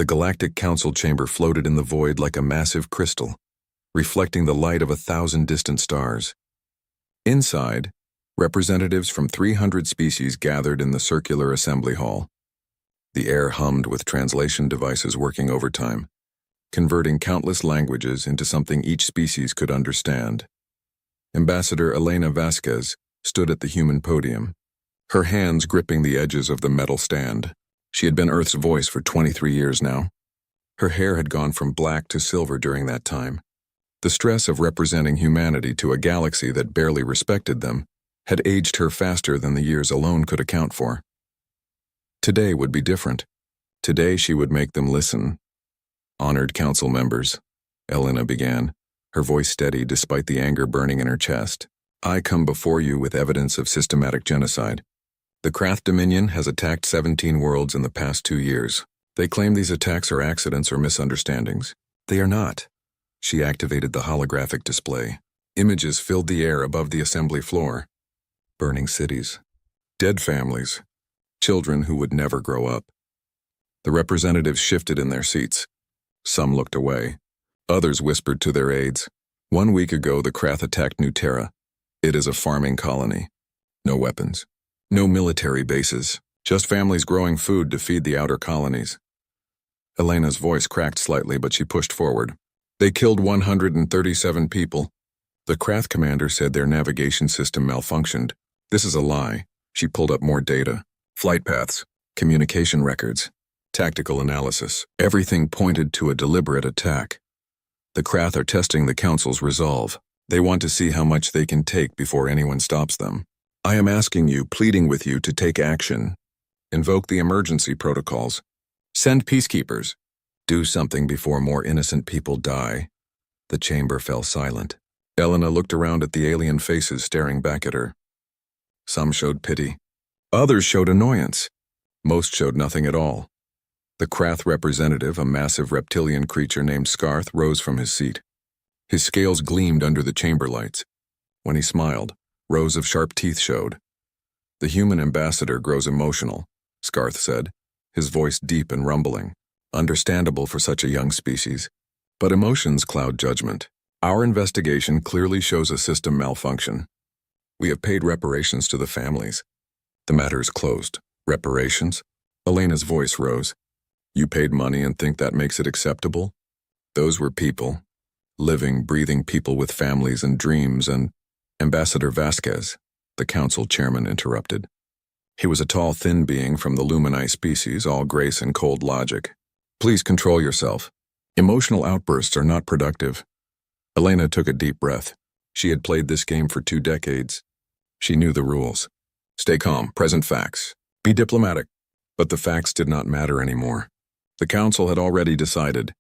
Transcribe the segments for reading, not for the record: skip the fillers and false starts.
The Galactic Council chamber floated in the void like a massive crystal, reflecting the light of 1,000 distant stars. Inside, representatives from 300 species gathered in the circular assembly hall. The air hummed with translation devices working overtime, converting countless languages into something each species could understand. Ambassador Elena Vasquez stood at the human podium, her hands gripping the edges of the metal stand. She had been Earth's voice for 23 years now. Her hair had gone from black to silver during that time. The stress of representing humanity to a galaxy that barely respected them had aged her faster than the years alone could account for. Today would be different. Today she would make them listen. Honored council members, Elena began, her voice steady despite the anger burning in her chest. I come before you with evidence of systematic genocide. The Krath Dominion has attacked 17 worlds in the past 2 years. They claim these attacks are accidents or misunderstandings. They are not. She activated the holographic display. Images filled the air above the assembly floor. Burning cities. Dead families. Children who would never grow up. The representatives shifted in their seats. Some looked away. Others whispered to their aides. 1 week ago, the Krath attacked New Terra. It is a farming colony. No weapons. No military bases. Just families growing food to feed the outer colonies. Elena's voice cracked slightly, but she pushed forward. They killed 137 people. The Krath commander said their navigation system malfunctioned. This is a lie. She pulled up more data. Flight paths, communication records, tactical analysis. Everything pointed to a deliberate attack. The Krath are testing the Council's resolve. They want to see how much they can take before anyone stops them. I am asking you, pleading with you to take action. Invoke the emergency protocols. Send peacekeepers. Do something before more innocent people die. The chamber fell silent. Elena looked around at the alien faces staring back at her. Some showed pity. Others showed annoyance. Most showed nothing at all. The Krath representative, a massive reptilian creature named Scarth, rose from his seat. His scales gleamed under the chamber lights. When he smiled, rows of sharp teeth showed. The human ambassador grows emotional, Scarth said, his voice deep and rumbling. Understandable for such a young species. But emotions cloud judgment. Our investigation clearly shows a system malfunction. We have paid reparations to the families. The matter is closed. Reparations? Elena's voice rose. You paid money and think that makes it acceptable? Those were people. Living, breathing people with families and dreams, and Ambassador Vasquez, the council chairman, interrupted. He was a tall, thin being from the Lumini species, all grace and cold logic. Please control yourself. Emotional outbursts are not productive. Elena took a deep breath. She had played this game for 2 decades. She knew the rules. Stay calm, present facts. Be diplomatic. But the facts did not matter anymore. The council had already decided.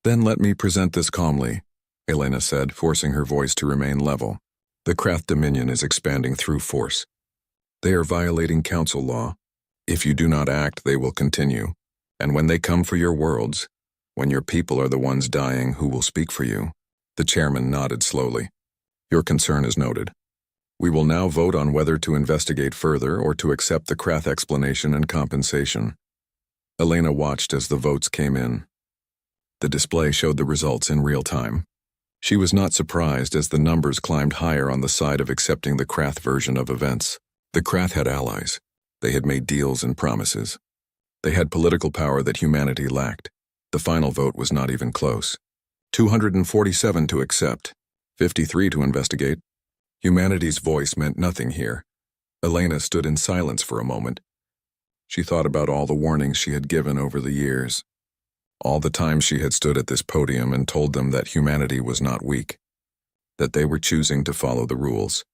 Then let me present this calmly, Elena said, forcing her voice to remain level. The Krath Dominion is expanding through force. They are violating council law. If you do not act, they will continue. And when they come for your worlds, when your people are the ones dying, who will speak for you? The chairman nodded slowly. Your concern is noted. We will now vote on whether to investigate further or to accept the Krath explanation and compensation. Elena watched as the votes came in. The display showed the results in real time. She was not surprised as the numbers climbed higher on the side of accepting the Krath version of events. The Krath had allies. They had made deals and promises. They had political power that humanity lacked. The final vote was not even close. 247 to accept, 53 to investigate. Humanity's voice meant nothing here. Elena stood in silence for a moment. She thought about all the warnings she had given over the years. All the times she had stood at this podium and told them that humanity was not weak, that they were choosing to follow the rules,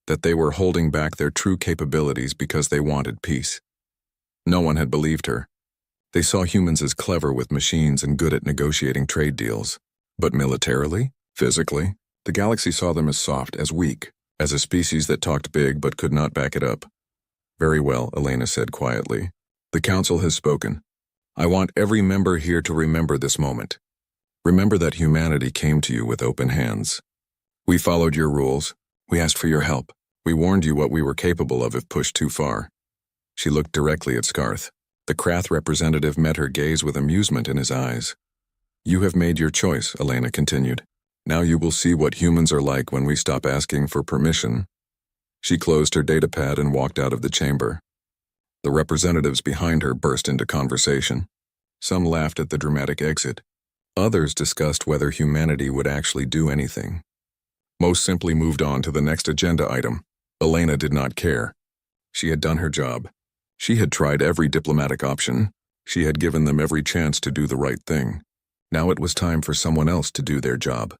that they were holding back their true capabilities because they wanted peace. No one had believed her. They saw humans as clever with machines and good at negotiating trade deals. But militarily, physically, the galaxy saw them as soft, as weak, as a species that talked big but could not back it up. Very well, Elena said quietly. The council has spoken. I want every member here to remember this moment. Remember that humanity came to you with open hands. We followed your rules. We asked for your help. We warned you what we were capable of if pushed too far. She looked directly at Scarth. The Krath representative met her gaze with amusement in his eyes. "You have made your choice," Elena continued. "Now you will see what humans are like when we stop asking for permission." She closed her datapad and walked out of the chamber. The representatives behind her burst into conversation. Some laughed at the dramatic exit. Others discussed whether humanity would actually do anything. Most simply moved on to the next agenda item. Elena did not care. She had done her job. She had tried every diplomatic option. She had given them every chance to do the right thing. Now it was time for someone else to do their job.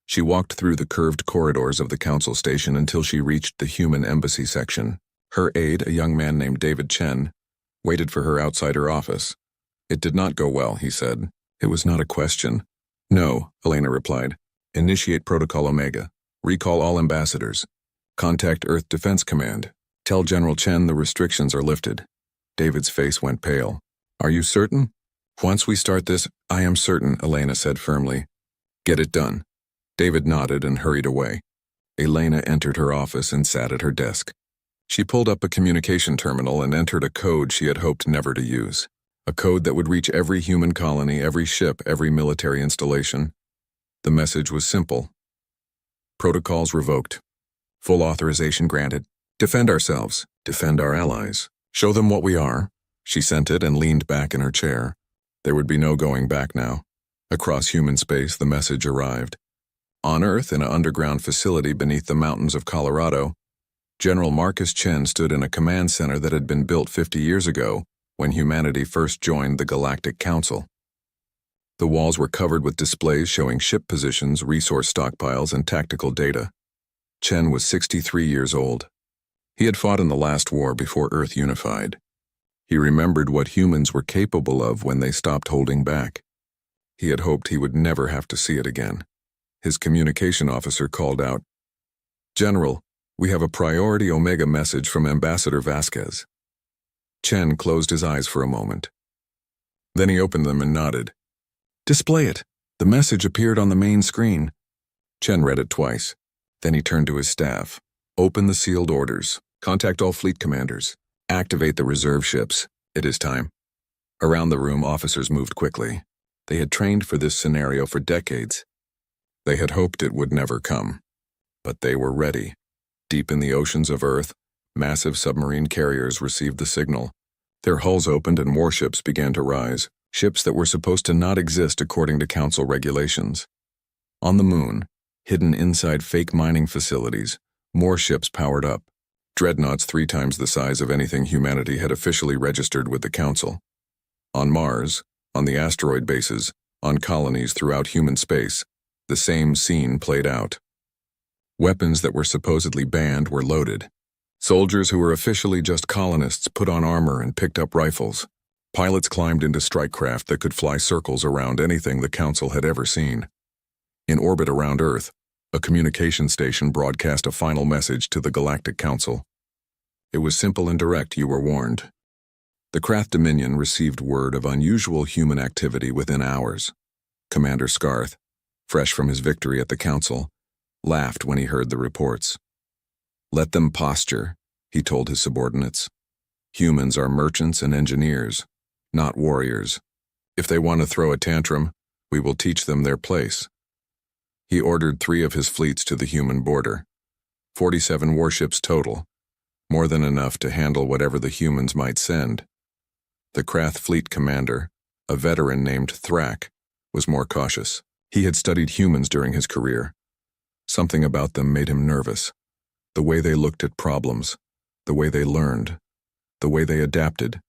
She walked through the curved corridors of the council station until she reached the human embassy section. Her aide, a young man named David Chen, waited for her outside her office. "It did not go well," he said. "It was not a question." "No," Elena replied. "Initiate Protocol Omega. Recall all ambassadors. Contact Earth Defense Command. Tell General Chen the restrictions are lifted." David's face went pale. "Are you certain?" "Once we start this, I am certain," Elena said firmly. "Get it done." David nodded and hurried away. Elena entered her office and sat at her desk. She pulled up a communication terminal and entered a code she had hoped never to use. A code that would reach every human colony, every ship, every military installation. The message was simple. Protocols revoked. Full authorization granted. Defend ourselves. Defend our allies. Show them what we are. She sent it and leaned back in her chair. There would be no going back now. Across human space, the message arrived. On Earth, in an underground facility beneath the mountains of Colorado, General Marcus Chen stood in a command center that had been built 50 years ago when humanity first joined the Galactic Council. The walls were covered with displays showing ship positions, resource stockpiles, and tactical data. Chen was 63 years old. He had fought in the last war before Earth unified. He remembered what humans were capable of when they stopped holding back. He had hoped he would never have to see it again. His communication officer called out, "General, we have a priority Omega message from Ambassador Vasquez." Chen closed his eyes for a moment. Then he opened them and nodded. "Display it." The message appeared on the main screen. Chen read it twice. Then he turned to his staff. "Open the sealed orders. Contact all fleet commanders. Activate the reserve ships. It is time." Around the room, officers moved quickly. They had trained for this scenario for decades. They had hoped it would never come. But they were ready. Deep in the oceans of Earth, massive submarine carriers received the signal. Their hulls opened and warships began to rise, ships that were supposed to not exist according to Council regulations. On the moon, hidden inside fake mining facilities, more ships powered up. Dreadnoughts 3 times the size of anything humanity had officially registered with the Council. On Mars, on the asteroid bases, on colonies throughout human space, the same scene played out. Weapons that were supposedly banned were loaded. Soldiers who were officially just colonists put on armor and picked up rifles. Pilots climbed into strike craft that could fly circles around anything the Council had ever seen. In orbit around Earth, a communication station broadcast a final message to the Galactic Council. It was simple and direct, "You were warned." The Krath Dominion received word of unusual human activity within hours. Commander Scarth, fresh from his victory at the Council, laughed when he heard the reports. "Let them posture," he told his subordinates. "Humans are merchants and engineers, not warriors. If they want to throw a tantrum, we will teach them their place." He ordered 3 of his fleets to the human border. 47 warships total, more than enough to handle whatever the humans might send. The Krath fleet commander, a veteran named Thrak, was more cautious. He had studied humans during his career. Something about them made him nervous. The way they looked at problems, the way they learned, the way they adapted.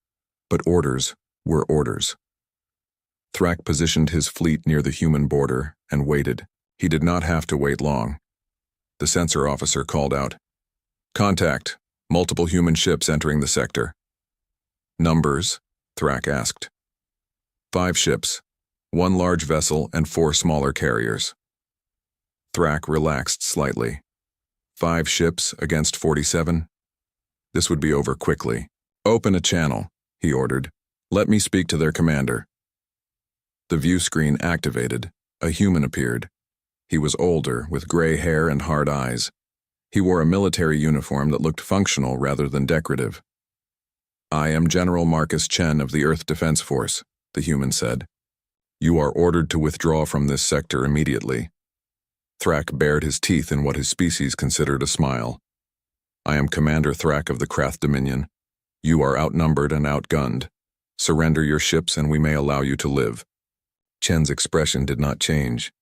But orders were orders. Thrak positioned his fleet near the human border and waited. He did not have to wait long. The sensor officer called out, "Contact, multiple human ships entering the sector." "Numbers?" Thrak asked. 5 ships, 1 large vessel and 4 smaller carriers. Thrak relaxed slightly. 5 ships against 47? This would be over quickly. "Open a channel," he ordered. "Let me speak to their commander." The view screen activated. A human appeared. He was older, with gray hair and hard eyes. He wore a military uniform that looked functional rather than decorative. I am General Marcus Chen of the Earth Defense Force, the human said. You are ordered to withdraw from this sector immediately. Thrak bared his teeth in what his species considered a smile. I am Commander Thrak of the Krath Dominion. You are outnumbered and outgunned. Surrender your ships and we may allow you to live. Chen's expression did not change.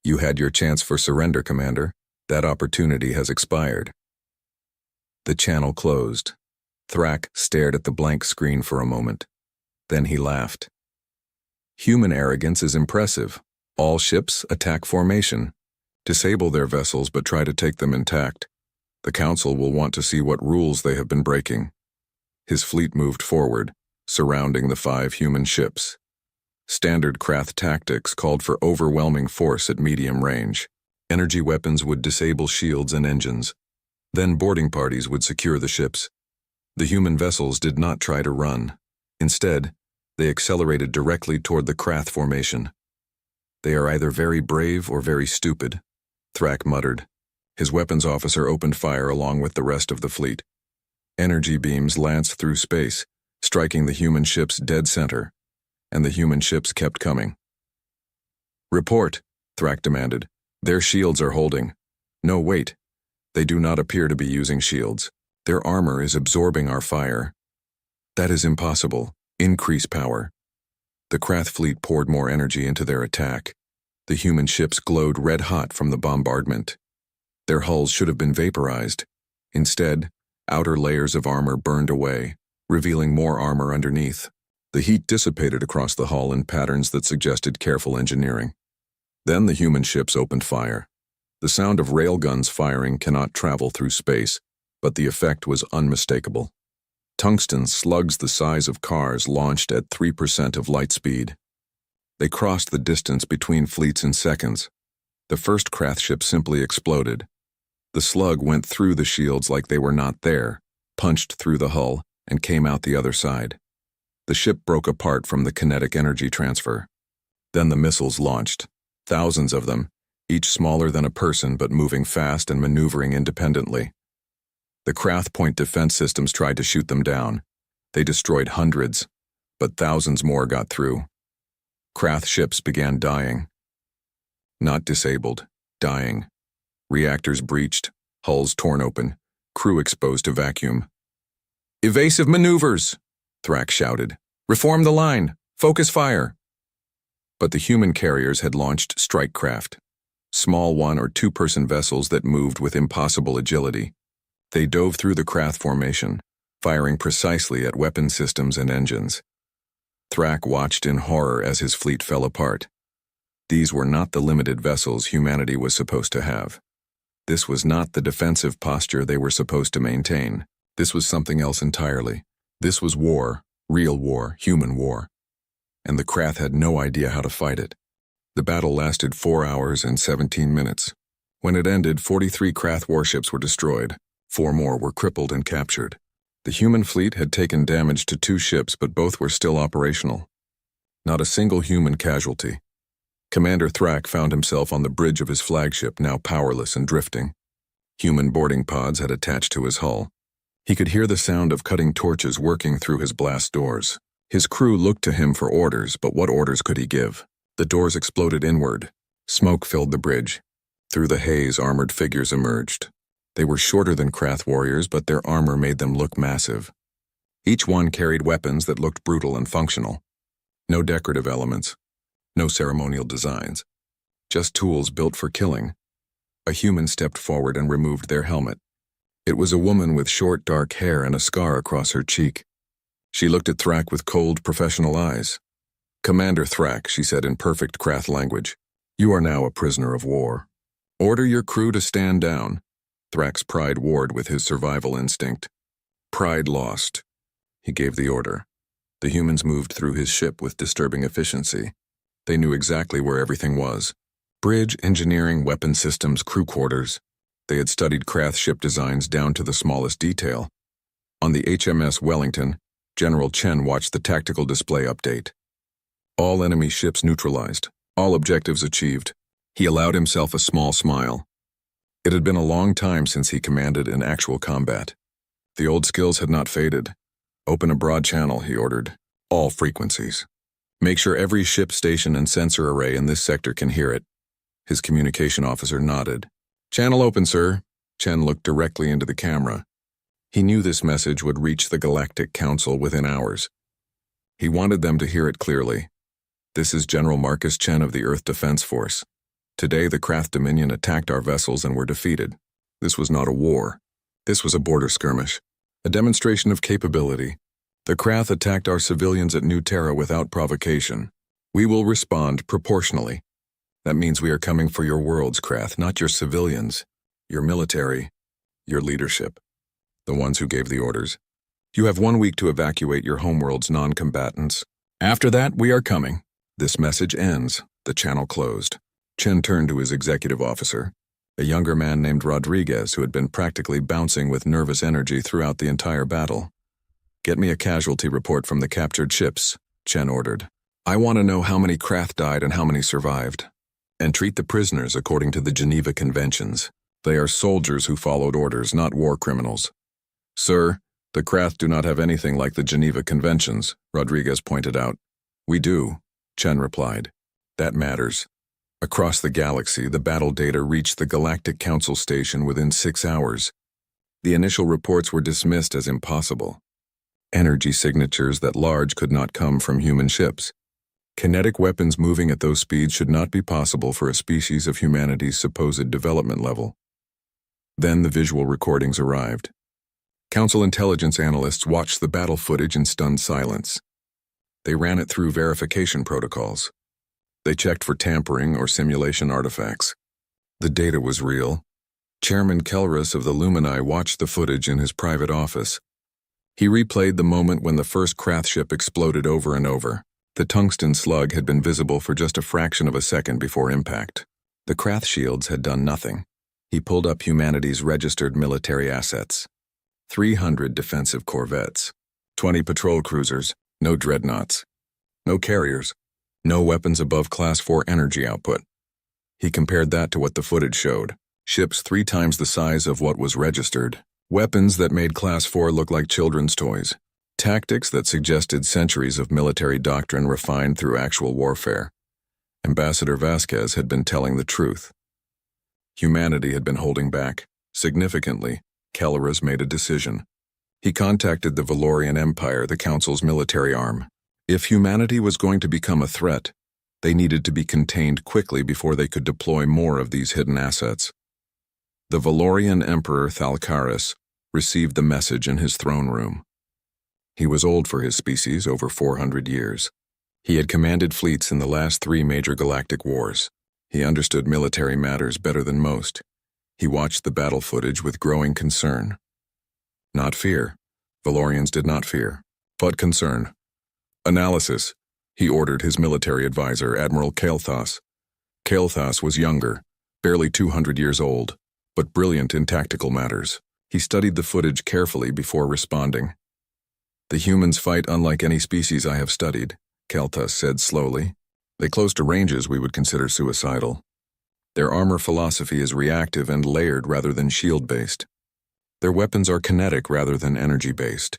You had your chance for surrender, Commander. That opportunity has expired. The channel closed. Thrak stared at the blank screen for a moment. Then he laughed. Human arrogance is impressive. All ships attack formation. Disable their vessels but try to take them intact. The Council will want to see what rules they have been breaking. His fleet moved forward, surrounding the 5 human ships. Standard Krath tactics called for overwhelming force at medium range. Energy weapons would disable shields and engines. Then boarding parties would secure the ships. The human vessels did not try to run. Instead, they accelerated directly toward the Krath formation. They are either very brave or very stupid, Thrak muttered. His weapons officer opened fire along with the rest of the fleet. Energy beams lanced through space, striking the human ship's dead center, and the human ships kept coming. Report, Thrak demanded. Their shields are holding. No, wait. They do not appear to be using shields. Their armor is absorbing our fire. That is impossible. Increase power. The Krath fleet poured more energy into their attack. The human ships glowed red-hot from the bombardment. Their hulls should have been vaporized. Instead, outer layers of armor burned away, revealing more armor underneath. The heat dissipated across the hull in patterns that suggested careful engineering. Then the human ships opened fire. The sound of railguns firing cannot travel through space, but the effect was unmistakable. Tungsten slugs the size of cars launched at 3% of light speed. They crossed the distance between fleets in seconds. The first Krath ship simply exploded. The slug went through the shields like they were not there, punched through the hull, and came out the other side. The ship broke apart from the kinetic energy transfer. Then the missiles launched, thousands of them, each smaller than a person but moving fast and maneuvering independently. The Krath point defense systems tried to shoot them down. They destroyed hundreds, but thousands more got through. Krath ships began dying. Not disabled, dying. Reactors breached, hulls torn open, crew exposed to vacuum. Evasive maneuvers, Thrak shouted. Reform the line, focus fire. But the human carriers had launched strike craft, small 1- or 2-person vessels that moved with impossible agility. They dove through the Krath formation, firing precisely at weapon systems and engines. Thrak watched in horror as his fleet fell apart. These were not the limited vessels humanity was supposed to have. This was not the defensive posture they were supposed to maintain. This was something else entirely. This was war, real war, human war. And the Krath had no idea how to fight it. The battle lasted 4 hours and 17 minutes. When it ended, 43 Krath warships were destroyed. 4 more were crippled and captured. The human fleet had taken damage to 2 ships, but both were still operational. Not a single human casualty. Commander Thrak found himself on the bridge of his flagship, now powerless and drifting. Human boarding pods had attached to his hull. He could hear the sound of cutting torches working through his blast doors. His crew looked to him for orders, but what orders could he give? The doors exploded inward. Smoke filled the bridge. Through the haze, armored figures emerged. They were shorter than Krath warriors, but their armor made them look massive. Each one carried weapons that looked brutal and functional. No decorative elements. No ceremonial designs. Just tools built for killing. A human stepped forward and removed their helmet. It was a woman with short, dark hair and a scar across her cheek. She looked at Thrak with cold, professional eyes. Commander Thrak, she said in perfect Krath language, you are now a prisoner of war. Order your crew to stand down. Thrak's pride warred with his survival instinct. Pride lost. He gave the order. The humans moved through his ship with disturbing efficiency. They knew exactly where everything was. Bridge, engineering, weapon systems, crew quarters. They had studied Krath ship designs down to the smallest detail. On the HMS Wellington, General Chen watched the tactical display update. All enemy ships neutralized. All objectives achieved. He allowed himself a small smile. It had been a long time since he commanded in actual combat. The old skills had not faded. Open a broad channel, he ordered. All frequencies. Make sure every ship station and sensor array in this sector can hear it. His communication officer nodded. Channel open, sir. Chen looked directly into the camera. He knew this message would reach the Galactic Council within hours. He wanted them to hear it clearly. This is General Marcus Chen of the Earth Defense Force. Today the Krath Dominion attacked our vessels and were defeated. This was not a war. This was a border skirmish. A demonstration of capability. The Krath attacked our civilians at New Terra without provocation. We will respond proportionally. That means we are coming for your worlds, Krath, not your civilians, your military, your leadership, the ones who gave the orders. You have 1 week to evacuate your homeworld's non-combatants. After that, we are coming. This message ends. The channel closed. Chen turned to his executive officer, a younger man named Rodriguez who had been practically bouncing with nervous energy throughout the entire battle. Get me a casualty report from the captured ships, Chen ordered. I want to know how many Krath died and how many survived. And treat the prisoners according to the Geneva Conventions. They are soldiers who followed orders, not war criminals. Sir, the Krath do not have anything like the Geneva Conventions, Rodriguez pointed out. We do, Chen replied. That matters. Across the galaxy, the battle data reached the Galactic Council station within 6 hours. The initial reports were dismissed as impossible. Energy signatures that large could not come from human ships. Kinetic weapons moving at those speeds should not be possible for a species of humanity's supposed development level. Then the visual recordings arrived. Council intelligence analysts watched the battle footage in stunned silence. They ran it through verification protocols. They checked for tampering or simulation artifacts. The data was real. Chairman Kelrus of the Lumini watched the footage in his private office. He replayed the moment when the first Krath ship exploded over and over. The tungsten slug had been visible for just a fraction of a second before impact. The Krath shields had done nothing. He pulled up humanity's registered military assets. 300 defensive corvettes, 20 patrol cruisers, no dreadnoughts, no carriers, no weapons above Class 4 energy output. He compared that to what the footage showed. Ships 3 times the size of what was registered. Weapons that made Class 4 look like children's toys. Tactics that suggested centuries of military doctrine refined through actual warfare. Ambassador Vasquez had been telling the truth. Humanity had been holding back. Significantly, Kelleras made a decision. He contacted the Valorian Empire, the Council's military arm. If humanity was going to become a threat, they needed to be contained quickly before they could deploy more of these hidden assets. The Valorian Emperor Thalcaris received the message in his throne room. He was old for his species, over 400 years. He had commanded fleets in the last 3 major galactic wars. He understood military matters better than most. He watched the battle footage with growing concern. Not fear. Valorians did not fear, but concern. Analysis, he ordered his military advisor, Admiral Kael'thas. Kael'thas was younger, barely 200 years old, but brilliant in tactical matters. He studied the footage carefully before responding. The humans fight unlike any species I have studied, Kael'thas said slowly. They close to ranges we would consider suicidal. Their armor philosophy is reactive and layered rather than shield-based. Their weapons are kinetic rather than energy-based.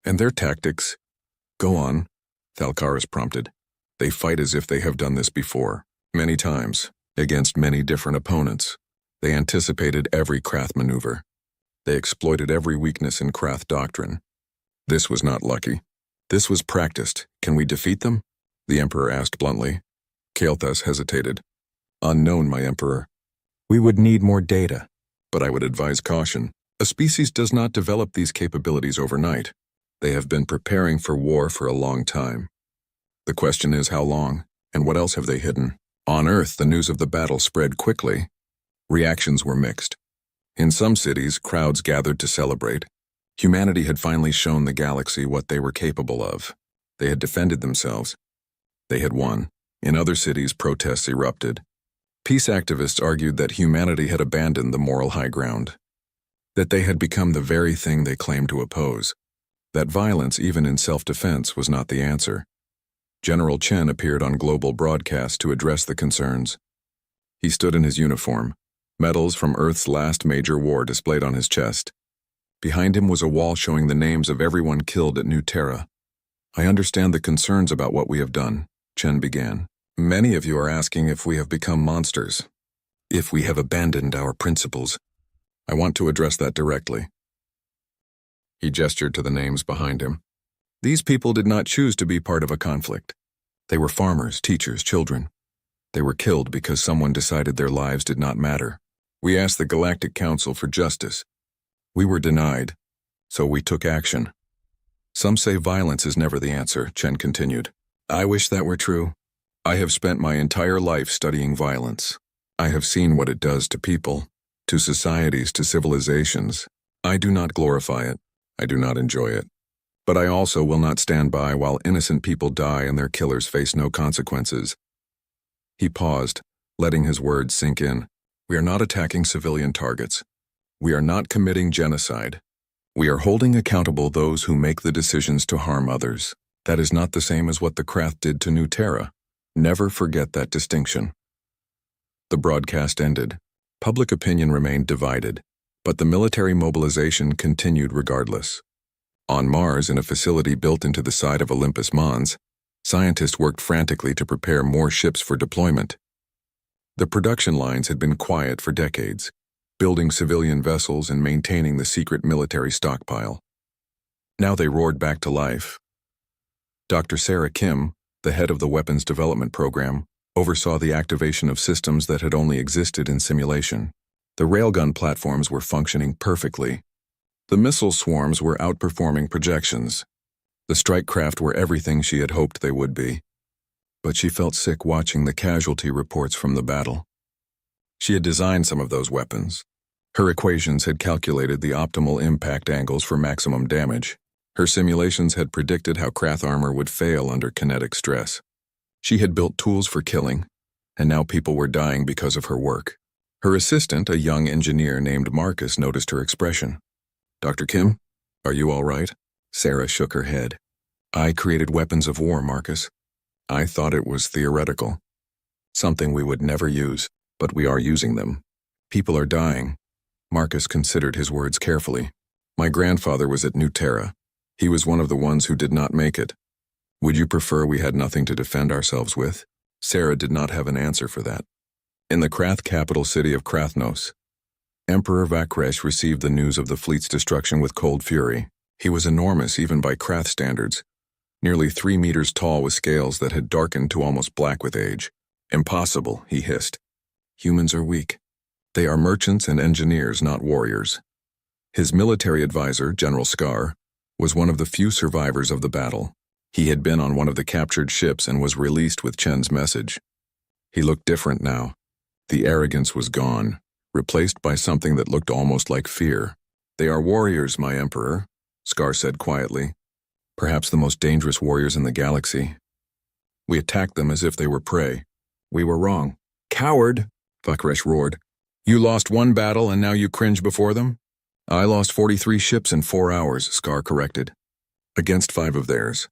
And their tactics... Go on, Thalcaris prompted. They fight as if they have done this before, many times, against many different opponents. They anticipated every Krath maneuver. They exploited every weakness in Krath doctrine. This was not lucky. This was practiced. Can we defeat them? The Emperor asked bluntly. Kael'thas hesitated. Unknown, my Emperor. We would need more data, but I would advise caution. A species does not develop these capabilities overnight. They have been preparing for war for a long time. The question is how long, and what else have they hidden? On Earth, the news of the battle spread quickly. Reactions were mixed. In some cities, crowds gathered to celebrate. Humanity had finally shown the galaxy what they were capable of. They had defended themselves. They had won. In other cities, protests erupted. Peace activists argued that humanity had abandoned the moral high ground, that they had become the very thing they claimed to oppose, that violence, even in self-defense, was not the answer. General Chen appeared on global broadcast to address the concerns. He stood in his uniform, medals from Earth's last major war displayed on his chest. Behind him was a wall showing the names of everyone killed at New Terra. I understand the concerns about what we have done, Chen began. Many of you are asking if we have become monsters, if we have abandoned our principles. I want to address that directly. He gestured to the names behind him. These people did not choose to be part of a conflict. They were farmers, teachers, children. They were killed because someone decided their lives did not matter. We asked the Galactic Council for justice. We were denied, so we took action. Some say violence is never the answer, Chen continued. I wish that were true. I have spent my entire life studying violence. I have seen what it does to people, to societies, to civilizations. I do not glorify it. I do not enjoy it. But I also will not stand by while innocent people die and their killers face no consequences. He paused, letting his words sink in. We are not attacking civilian targets. We are not committing genocide. We are holding accountable those who make the decisions to harm others. That is not the same as what the Krath did to New Terra. Never forget that distinction. The broadcast ended. Public opinion remained divided, but the military mobilization continued regardless. On Mars, in a facility built into the side of Olympus Mons, scientists worked frantically to prepare more ships for deployment. The production lines had been quiet for decades, building civilian vessels and maintaining the secret military stockpile. Now they roared back to life. Dr. Sarah Kim, the head of the weapons development program, oversaw the activation of systems that had only existed in simulation. The railgun platforms were functioning perfectly. The missile swarms were outperforming projections. The strike craft were everything she had hoped they would be. But she felt sick watching the casualty reports from the battle. She had designed some of those weapons. Her equations had calculated the optimal impact angles for maximum damage. Her simulations had predicted how Krath armor would fail under kinetic stress. She had built tools for killing, and now people were dying because of her work. Her assistant, a young engineer named Marcus, noticed her expression. Dr. Kim, are you all right? Sarah shook her head. I created weapons of war, Marcus. I thought it was theoretical. Something we would never use, but we are using them. People are dying. Marcus considered his words carefully. My grandfather was at New Terra. He was one of the ones who did not make it. Would you prefer we had nothing to defend ourselves with? Sarah did not have an answer for that. In the Krath capital city of Krathnos, Emperor Vakresh received the news of the fleet's destruction with cold fury. He was enormous even by Krath standards, nearly 3 meters tall with scales that had darkened to almost black with age. Impossible, he hissed. Humans are weak. They are merchants and engineers, not warriors. His military advisor, General Scar, was one of the few survivors of the battle. He had been on one of the captured ships and was released with Chen's message. He looked different now. The arrogance was gone, replaced by something that looked almost like fear. They are warriors, my emperor, Scar said quietly. Perhaps the most dangerous warriors in the galaxy. We attacked them as if they were prey. We were wrong. Coward, Vakresh roared. You lost one battle and now you cringe before them? I lost 43 ships in 4 hours, Scar corrected. Against 5 of theirs.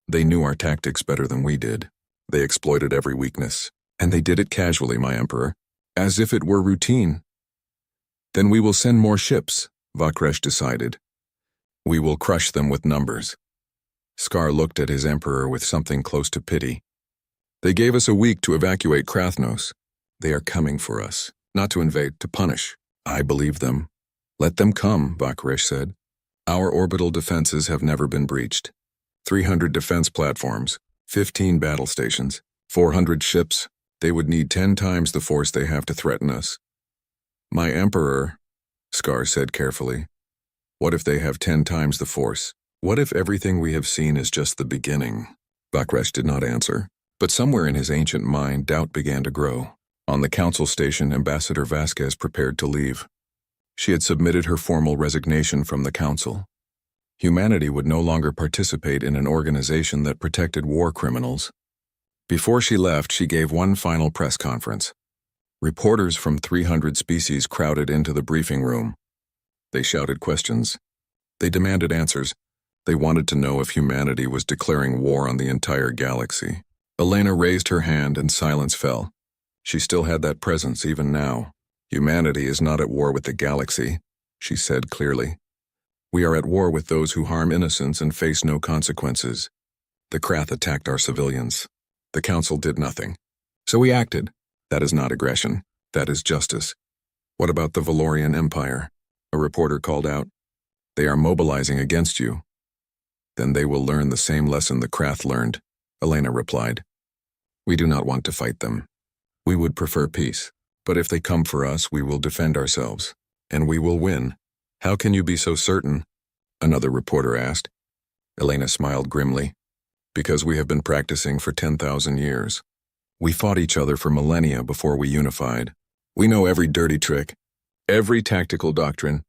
They knew our tactics better than we did. They exploited every weakness. And they did it casually, my emperor, as if it were routine. Then we will send more ships, Vakresh decided. We will crush them with numbers. Scar looked at his emperor with something close to pity. They gave us a week to evacuate Krathnos. They are coming for us, not to invade, to punish. I believe them. Let them come, Vakresh said. Our orbital defenses have never been breached. 300 defense platforms, 15 battle stations, 400 ships. They would need 10 times the force they have to threaten us. My emperor, Scar said carefully. What if they have 10 times the force? What if everything we have seen is just the beginning? Vakresh did not answer, but somewhere in his ancient mind doubt began to grow. On the council station, Ambassador Vasquez prepared to leave. She had submitted her formal resignation from the council. Humanity would no longer participate in an organization that protected war criminals. Before she left, she gave one final press conference. Reporters from 300 species crowded into the briefing room. They shouted questions. They demanded answers. They wanted to know if humanity was declaring war on the entire galaxy. Elena raised her hand and silence fell. She still had that presence even now. Humanity is not at war with the galaxy, she said clearly. We are at war with those who harm innocents and face no consequences. The Krath attacked our civilians. The Council did nothing. So we acted. That is not aggression. That is justice. What about the Valorian Empire? A reporter called out. They are mobilizing against you. Then they will learn the same lesson the Krath learned, Elena replied. We do not want to fight them. We would prefer peace. But if they come for us, we will defend ourselves. And we will win. How can you be so certain? Another reporter asked. Elena smiled grimly. Because we have been practicing for 10,000 years. We fought each other for millennia before we unified. We know every dirty trick, every tactical doctrine,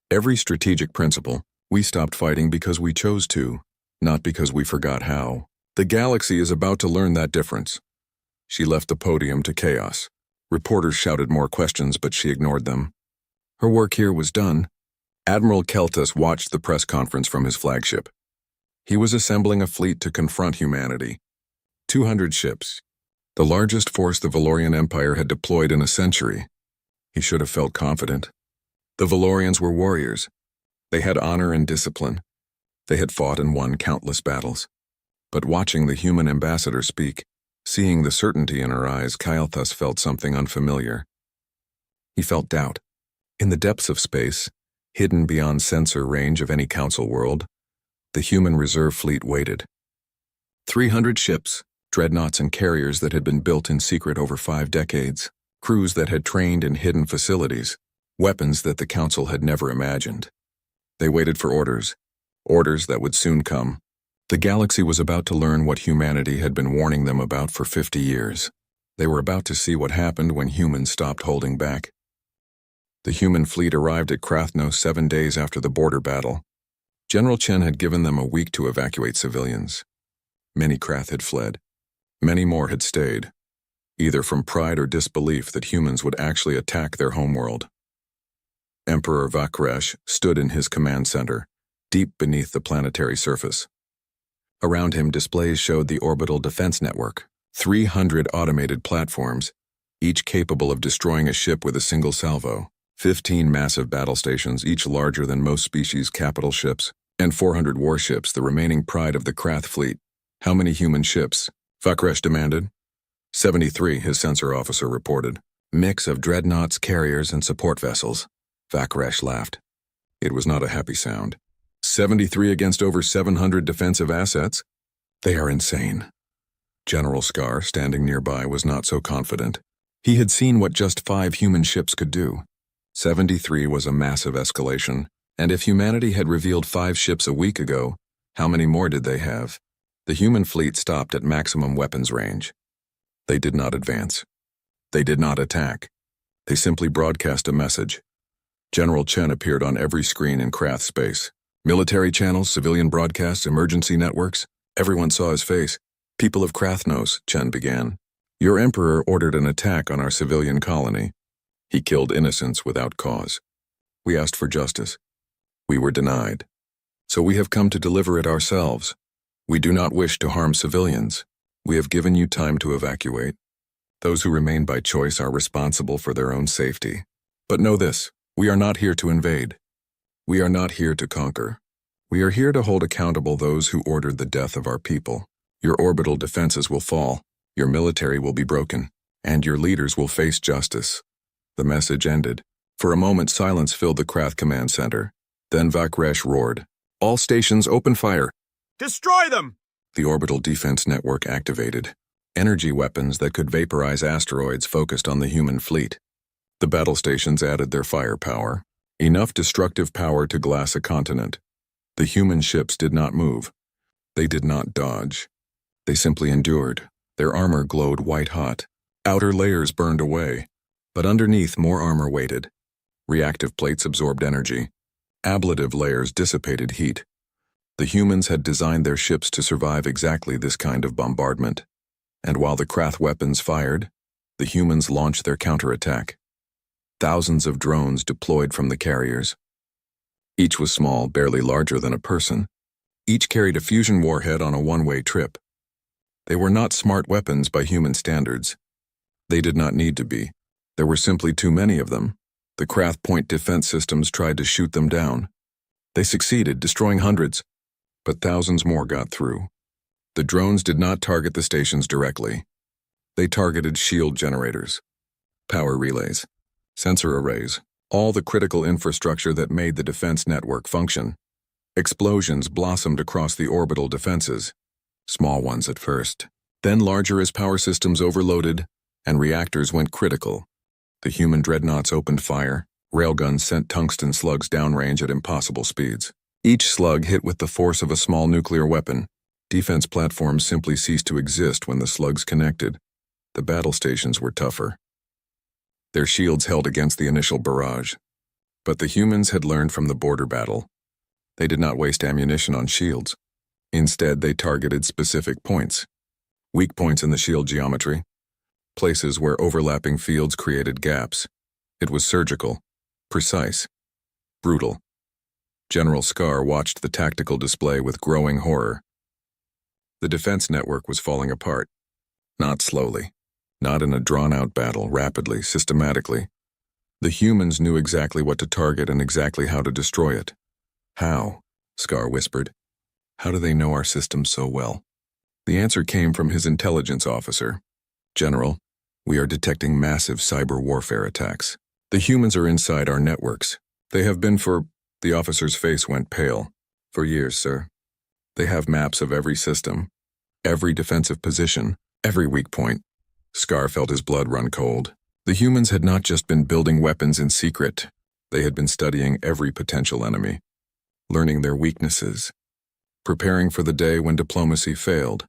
every strategic principle. We stopped fighting because we chose to, not because we forgot how. The galaxy is about to learn that difference. She left the podium to chaos. Reporters shouted more questions, but she ignored them. Her work here was done. Admiral Keltus watched the press conference from his flagship. He was assembling a fleet to confront humanity. 200 ships, the largest force the Valorian Empire had deployed in a century. He should have felt confident. The Valorians were warriors. They had honor and discipline. They had fought and won countless battles. But watching the human ambassador speak, seeing the certainty in her eyes, Keltus felt something unfamiliar. He felt doubt. In the depths of space, hidden beyond sensor range of any Council world, the human reserve fleet waited. 300 ships, dreadnoughts and carriers that had been built in secret over 5 decades, crews that had trained in hidden facilities, weapons that the Council had never imagined. They waited for orders that would soon come. The galaxy was about to learn what humanity had been warning them about for 50 years. They were about to see what happened when humans stopped holding back. The human fleet arrived at Krathnos 7 days after the border battle. General Chen had given them a week to evacuate civilians. Many Krath had fled. Many more had stayed, either from pride or disbelief that humans would actually attack their homeworld. Emperor Vakresh stood in his command center, deep beneath the planetary surface. Around him, displays showed the orbital defense network, 300 automated platforms, each capable of destroying a ship with a single salvo, 15 massive battle stations, each larger than most species' capital ships, and 400 warships, the remaining pride of the Krath fleet. How many human ships? Vakresh demanded. 73, his sensor officer reported. Mix of dreadnoughts, carriers, and support vessels. Vakresh laughed. It was not a happy sound. 73 against over 700 defensive assets? They are insane. General Scar, standing nearby, was not so confident. He had seen what just 5 human ships could do. 73 was a massive escalation, and if humanity had revealed 5 ships a week ago, how many more did they have? The human fleet stopped at maximum weapons range. They did not advance. They did not attack. They simply broadcast a message. General Chen appeared on every screen in Krath space. Military channels, civilian broadcasts, emergency networks. Everyone saw his face. People of Krathnos, Chen began. Your emperor ordered an attack on our civilian colony. He killed innocents without cause. We asked for justice. We were denied. So we have come to deliver it ourselves. We do not wish to harm civilians. We have given you time to evacuate. Those who remain by choice are responsible for their own safety. But know this, we are not here to invade. We are not here to conquer. We are here to hold accountable those who ordered the death of our people. Your orbital defenses will fall, your military will be broken, and your leaders will face justice. The message ended. For a moment, silence filled the Krath command center. Then Vakresh roared. All stations open fire. Destroy them! The orbital defense network activated. Energy weapons that could vaporize asteroids focused on the human fleet. The battle stations added their firepower. Enough destructive power to glass a continent. The human ships did not move. They did not dodge. They simply endured. Their armor glowed white-hot. Outer layers burned away. But underneath, more armor waited. Reactive plates absorbed energy. Ablative layers dissipated heat. The humans had designed their ships to survive exactly this kind of bombardment. And while the Krath weapons fired, the humans launched their counterattack. Thousands of drones deployed from the carriers. Each was small, barely larger than a person. Each carried a fusion warhead on a one-way trip. They were not smart weapons by human standards. They did not need to be. There were simply too many of them. The Krath point defense systems tried to shoot them down. They succeeded, destroying hundreds, but thousands more got through. The drones did not target the stations directly. They targeted shield generators, power relays, sensor arrays, all the critical infrastructure that made the defense network function. Explosions blossomed across the orbital defenses, small ones at first, then larger as power systems overloaded and reactors went critical. The human dreadnoughts opened fire. Railguns sent tungsten slugs downrange at impossible speeds. Each slug hit with the force of a small nuclear weapon. Defense platforms simply ceased to exist when the slugs connected. The battle stations were tougher. Their shields held against the initial barrage. But the humans had learned from the border battle. They did not waste ammunition on shields. Instead, they targeted specific points. Weak points in the shield geometry. Places where overlapping fields created gaps. It was surgical, precise, brutal. General Scar watched the tactical display with growing horror. The defense network was falling apart. Not slowly. Not in a drawn-out battle, rapidly, systematically. The humans knew exactly what to target and exactly how to destroy it. How? Scar whispered. How do they know our system so well? The answer came from his intelligence officer. General, we are detecting massive cyber warfare attacks. The humans are inside our networks. They have been for... The officer's face went pale. For years, sir. They have maps of every system, every defensive position, every weak point. Scar felt his blood run cold. The humans had not just been building weapons in secret. They had been studying every potential enemy, learning their weaknesses, preparing for the day when diplomacy failed.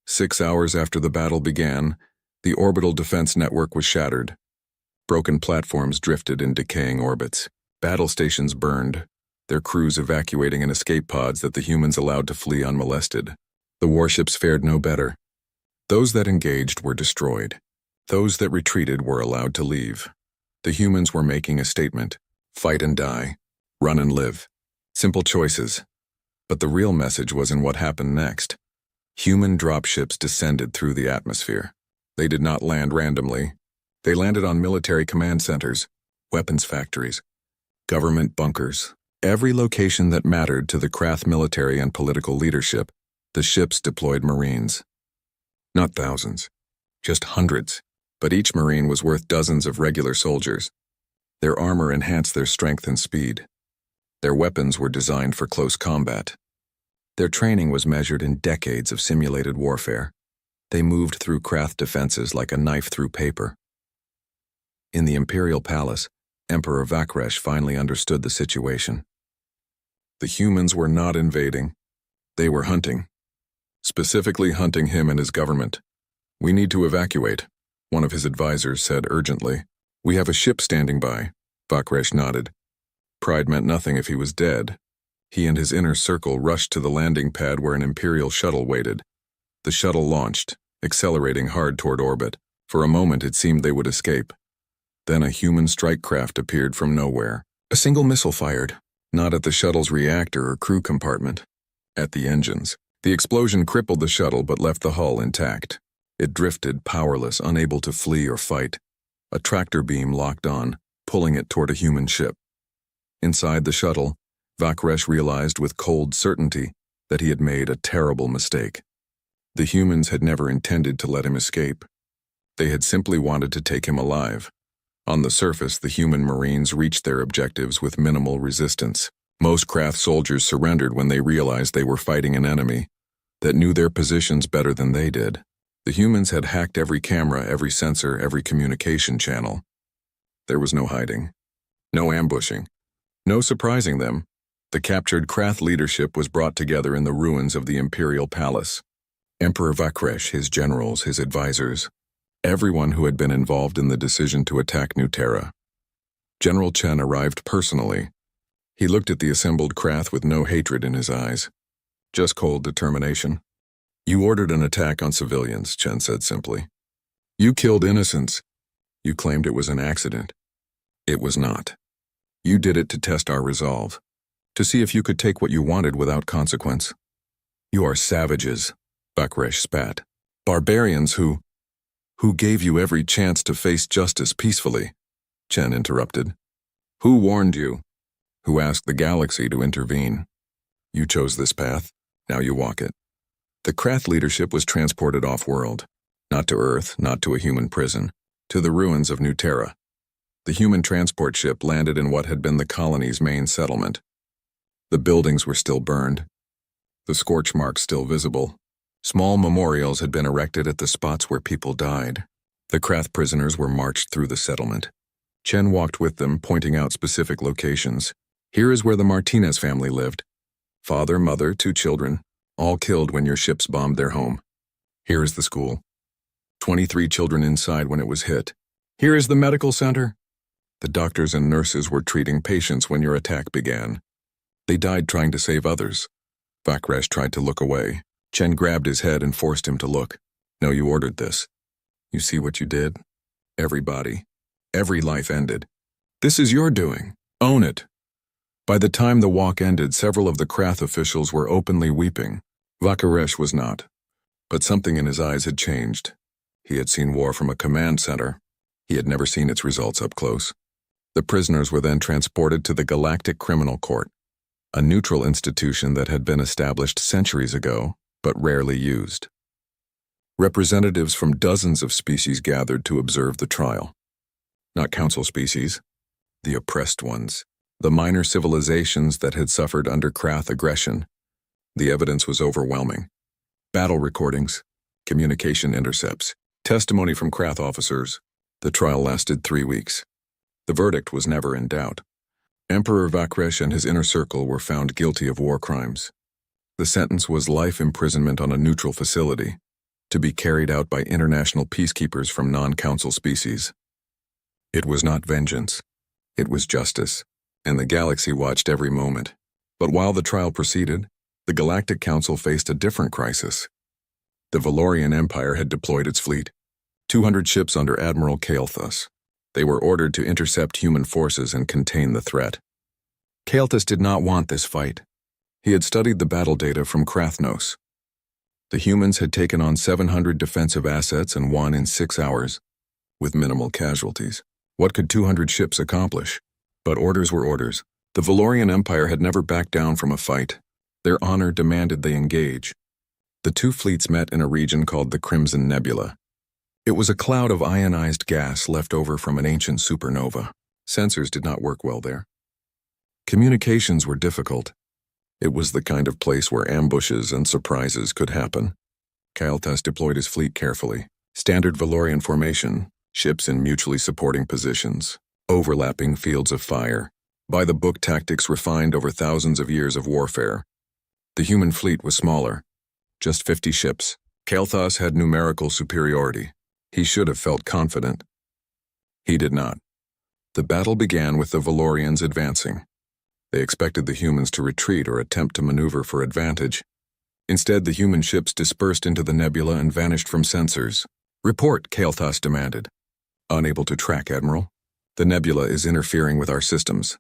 6 hours after the battle began, the orbital defense network was shattered. Broken platforms drifted in decaying orbits. Battle stations burned, their crews evacuating in escape pods that the humans allowed to flee unmolested. The warships fared no better. Those that engaged were destroyed. Those that retreated were allowed to leave. The humans were making a statement. Fight and die. Run and live. Simple choices. But the real message was in what happened next. Human dropships descended through the atmosphere. They did not land randomly. They landed on military command centers, weapons factories, government bunkers. Every location that mattered to the Krath military and political leadership, the ships deployed Marines. Not thousands, just hundreds, but each Marine was worth dozens of regular soldiers. Their armor enhanced their strength and speed. Their weapons were designed for close combat. Their training was measured in decades of simulated warfare. They moved through Krath defenses like a knife through paper. In the Imperial Palace, Emperor Vakresh finally understood the situation. The humans were not invading. They were hunting. Specifically hunting him and his government. We need to evacuate, one of his advisors said urgently. We have a ship standing by. Vakresh nodded. Pride meant nothing if he was dead. He and his inner circle rushed to the landing pad where an Imperial shuttle waited. The shuttle launched, accelerating hard toward orbit. For a moment it seemed they would escape. Then a human strike craft appeared from nowhere. A single missile fired, not at the shuttle's reactor or crew compartment, at the engines. The explosion crippled the shuttle but left the hull intact. It drifted, powerless, unable to flee or fight. A tractor beam locked on, pulling it toward a human ship. Inside the shuttle, Vakresh realized with cold certainty that he had made a terrible mistake. The humans had never intended to let him escape. They had simply wanted to take him alive. On the surface, the human Marines reached their objectives with minimal resistance. Most Krath soldiers surrendered when they realized they were fighting an enemy that knew their positions better than they did. The humans had hacked every camera, every sensor, every communication channel. There was no hiding, no ambushing, no surprising them. The captured Krath leadership was brought together in the ruins of the Imperial Palace. Emperor Vakresh, his generals, his advisors, everyone who had been involved in the decision to attack New Terra. General Chen arrived personally. He looked at the assembled Krath with no hatred in his eyes, just cold determination. You ordered an attack on civilians, Chen said simply. You killed innocents. You claimed it was an accident. It was not. You did it to test our resolve, to see if you could take what you wanted without consequence. You are savages, Vakresh spat. Barbarians who gave you every chance to face justice peacefully, Chen interrupted. Who warned you? who asked the galaxy to intervene. You chose this path, now you walk it. The Krath leadership was transported off-world, not to Earth, not to a human prison, to the ruins of New Terra. The human transport ship landed in what had been the colony's main settlement. The buildings were still burned, the scorch marks still visible. Small memorials had been erected at the spots where people died. The Krath prisoners were marched through the settlement. Chen walked with them, pointing out specific locations. Here is where the Martinez family lived. Father, mother, 2 children, all killed when your ships bombed their home. Here is the school. 23 children inside when it was hit. Here is the medical center. The doctors and nurses were treating patients when your attack began. They died trying to save others. Vakresh tried to look away. Chen grabbed his head and forced him to look. No, you ordered this. You see what you did? Everybody. Every life ended. This is your doing. Own it. By the time the walk ended, several of the Krath officials were openly weeping. Vakresh was not. But something in his eyes had changed. He had seen war from a command center. He had never seen its results up close. The prisoners were then transported to the Galactic Criminal Court, a neutral institution that had been established centuries ago, but rarely used. Representatives from dozens of species gathered to observe the trial. Not council species, the oppressed ones, the minor civilizations that had suffered under Krath aggression. The evidence was overwhelming. Battle recordings, communication intercepts, testimony from Krath officers. The trial lasted 3 weeks. The verdict was never in doubt. Emperor Vakresh and his inner circle were found guilty of war crimes. The sentence was life imprisonment on a neutral facility, to be carried out by international peacekeepers from non-council species. It was not vengeance. It was justice, and the galaxy watched every moment. But while the trial proceeded, the Galactic Council faced a different crisis. The Valorian Empire had deployed its fleet, 200 ships under Admiral Kael'thas. They were ordered to intercept human forces and contain the threat. Kael'thas did not want this fight. He had studied the battle data from Krathnos. The humans had taken on 700 defensive assets and won in 6 hours, with minimal casualties. What could 200 ships accomplish? But orders were orders. The Valorian Empire had never backed down from a fight. Their honor demanded they engage. The 2 fleets met in a region called the Crimson Nebula. It was a cloud of ionized gas left over from an ancient supernova. Sensors did not work well there. Communications were difficult. It was the kind of place where ambushes and surprises could happen. Kael'thas deployed his fleet carefully. Standard Valorian formation, ships in mutually supporting positions, overlapping fields of fire, by-the-book tactics refined over thousands of years of warfare. The human fleet was smaller, just 50 ships. Kael'thas had numerical superiority. He should have felt confident. He did not. The battle began with the Valorians advancing. They expected the humans to retreat or attempt to maneuver for advantage. Instead, the human ships dispersed into the nebula and vanished from sensors. Report, Kael'thas demanded. Unable to track, Admiral. The nebula is interfering with our systems.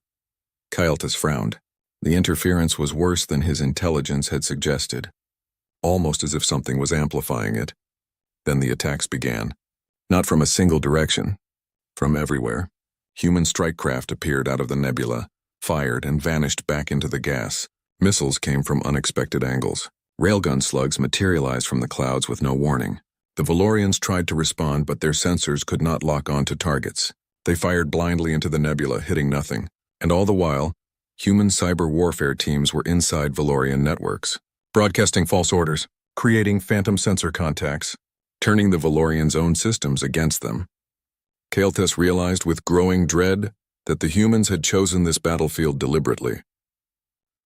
Kael'thas frowned. The interference was worse than his intelligence had suggested, almost as if something was amplifying it. Then the attacks began. Not from a single direction. From everywhere. Human strike craft appeared out of the nebula, fired and vanished back into the gas. Missiles came from unexpected angles. Railgun slugs materialized from the clouds with no warning. The Valorians tried to respond, but their sensors could not lock on to targets. They fired blindly into the nebula, hitting nothing. And all the while, human cyber warfare teams were inside Valorian networks, broadcasting false orders, creating phantom sensor contacts, turning the Valorians' own systems against them. Kael'thas realized with growing dread that the humans had chosen this battlefield deliberately.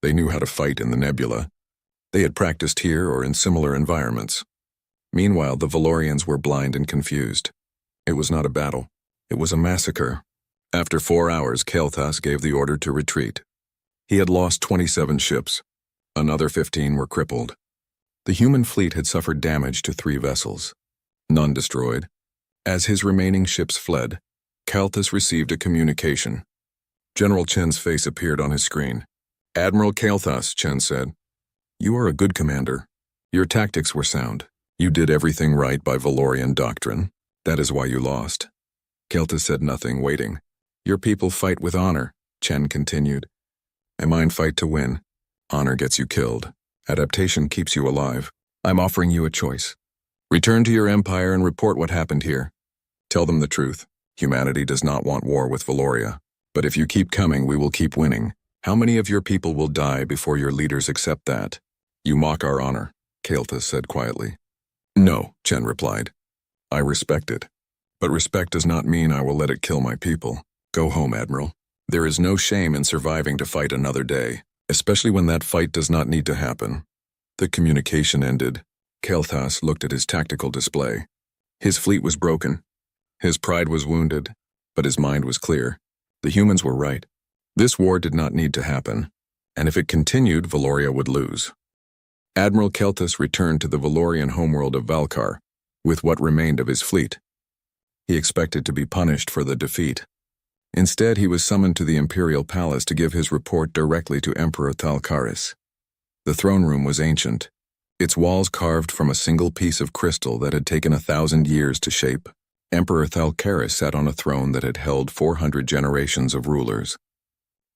They knew how to fight in the nebula. They had practiced here or in similar environments. Meanwhile, the Valorians were blind and confused. It was not a battle. It was a massacre. After 4 hours, Kael'thas gave the order to retreat. He had lost 27 ships. Another 15 were crippled. The human fleet had suffered damage to 3 vessels. None destroyed. As his remaining ships fled, Kael'thas received a communication. General Chen's face appeared on his screen. Admiral Kael'thas, Chen said. You are a good commander. Your tactics were sound. You did everything right by Valorian doctrine. That is why you lost. Kael'thas said nothing, waiting. Your people fight with honor, Chen continued. A mind fight to win. Honor gets you killed. Adaptation keeps you alive. I'm offering you a choice. Return to your empire and report what happened here. Tell them the truth. Humanity does not want war with Valoria. But if you keep coming, we will keep winning. How many of your people will die before your leaders accept that? You mock our honor, Kael'thas said quietly. No, Chen replied. I respect it. But respect does not mean I will let it kill my people. Go home, Admiral. There is no shame in surviving to fight another day, especially when that fight does not need to happen. The communication ended. Kael'thas looked at his tactical display. His fleet was broken. His pride was wounded, but his mind was clear. The humans were right. This war did not need to happen, and if it continued, Valoria would lose. Admiral Kael'thas returned to the Valorian homeworld of Valkar, with what remained of his fleet. He expected to be punished for the defeat. Instead, he was summoned to the Imperial Palace to give his report directly to Emperor Thalkaris. The throne room was ancient, its walls carved from a single piece of crystal that had taken 1,000 years to shape. Emperor Thalkaris sat on a throne that had held 400 generations of rulers.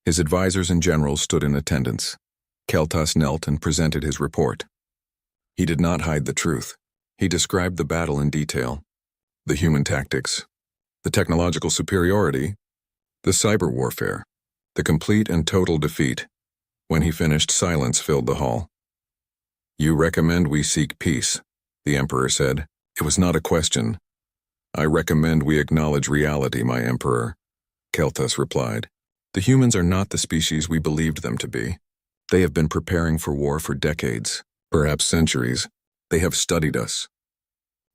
His advisors and generals stood in attendance. Kael'thas knelt and presented his report. He did not hide the truth. He described the battle in detail. The human tactics, the technological superiority, the cyber warfare, the complete and total defeat. When he finished, silence filled the hall. You recommend we seek peace, the Emperor said. It was not a question. I recommend we acknowledge reality, my Emperor, Kael'thas replied. The humans are not the species we believed them to be. They have been preparing for war for decades, perhaps centuries. They have studied us.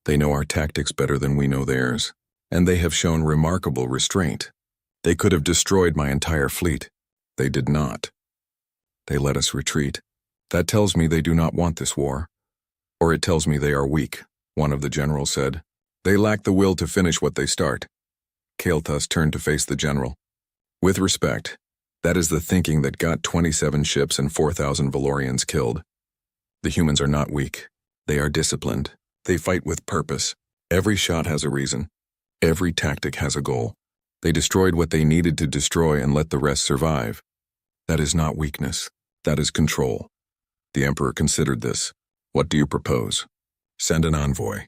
They know our tactics better than we know theirs, and they have shown remarkable restraint. They could have destroyed my entire fleet. They did not. They let us retreat. That tells me they do not want this war. Or it tells me they are weak, one of the generals said. They lack the will to finish what they start. Kael'thas turned to face the general. With respect, that is the thinking that got 27 ships and 4,000 Valorians killed. The humans are not weak. They are disciplined. They fight with purpose. Every shot has a reason. Every tactic has a goal. They destroyed what they needed to destroy and let the rest survive. That is not weakness. That is control. The Emperor considered this. What do you propose? Send an envoy.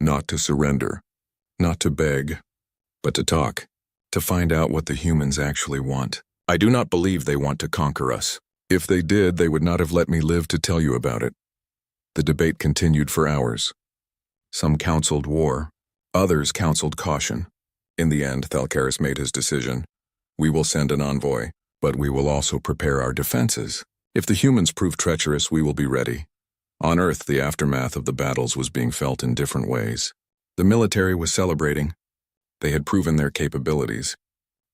Not to surrender. Not to beg. But to talk. To find out what the humans actually want. I do not believe they want to conquer us. If they did, they would not have let me live to tell you about it. The debate continued for hours. Some counseled war. Others counseled caution. In the end, Thalkaris made his decision. We will send an envoy, but we will also prepare our defenses. If the humans prove treacherous, we will be ready. On Earth, the aftermath of the battles was being felt in different ways. The military was celebrating. They had proven their capabilities.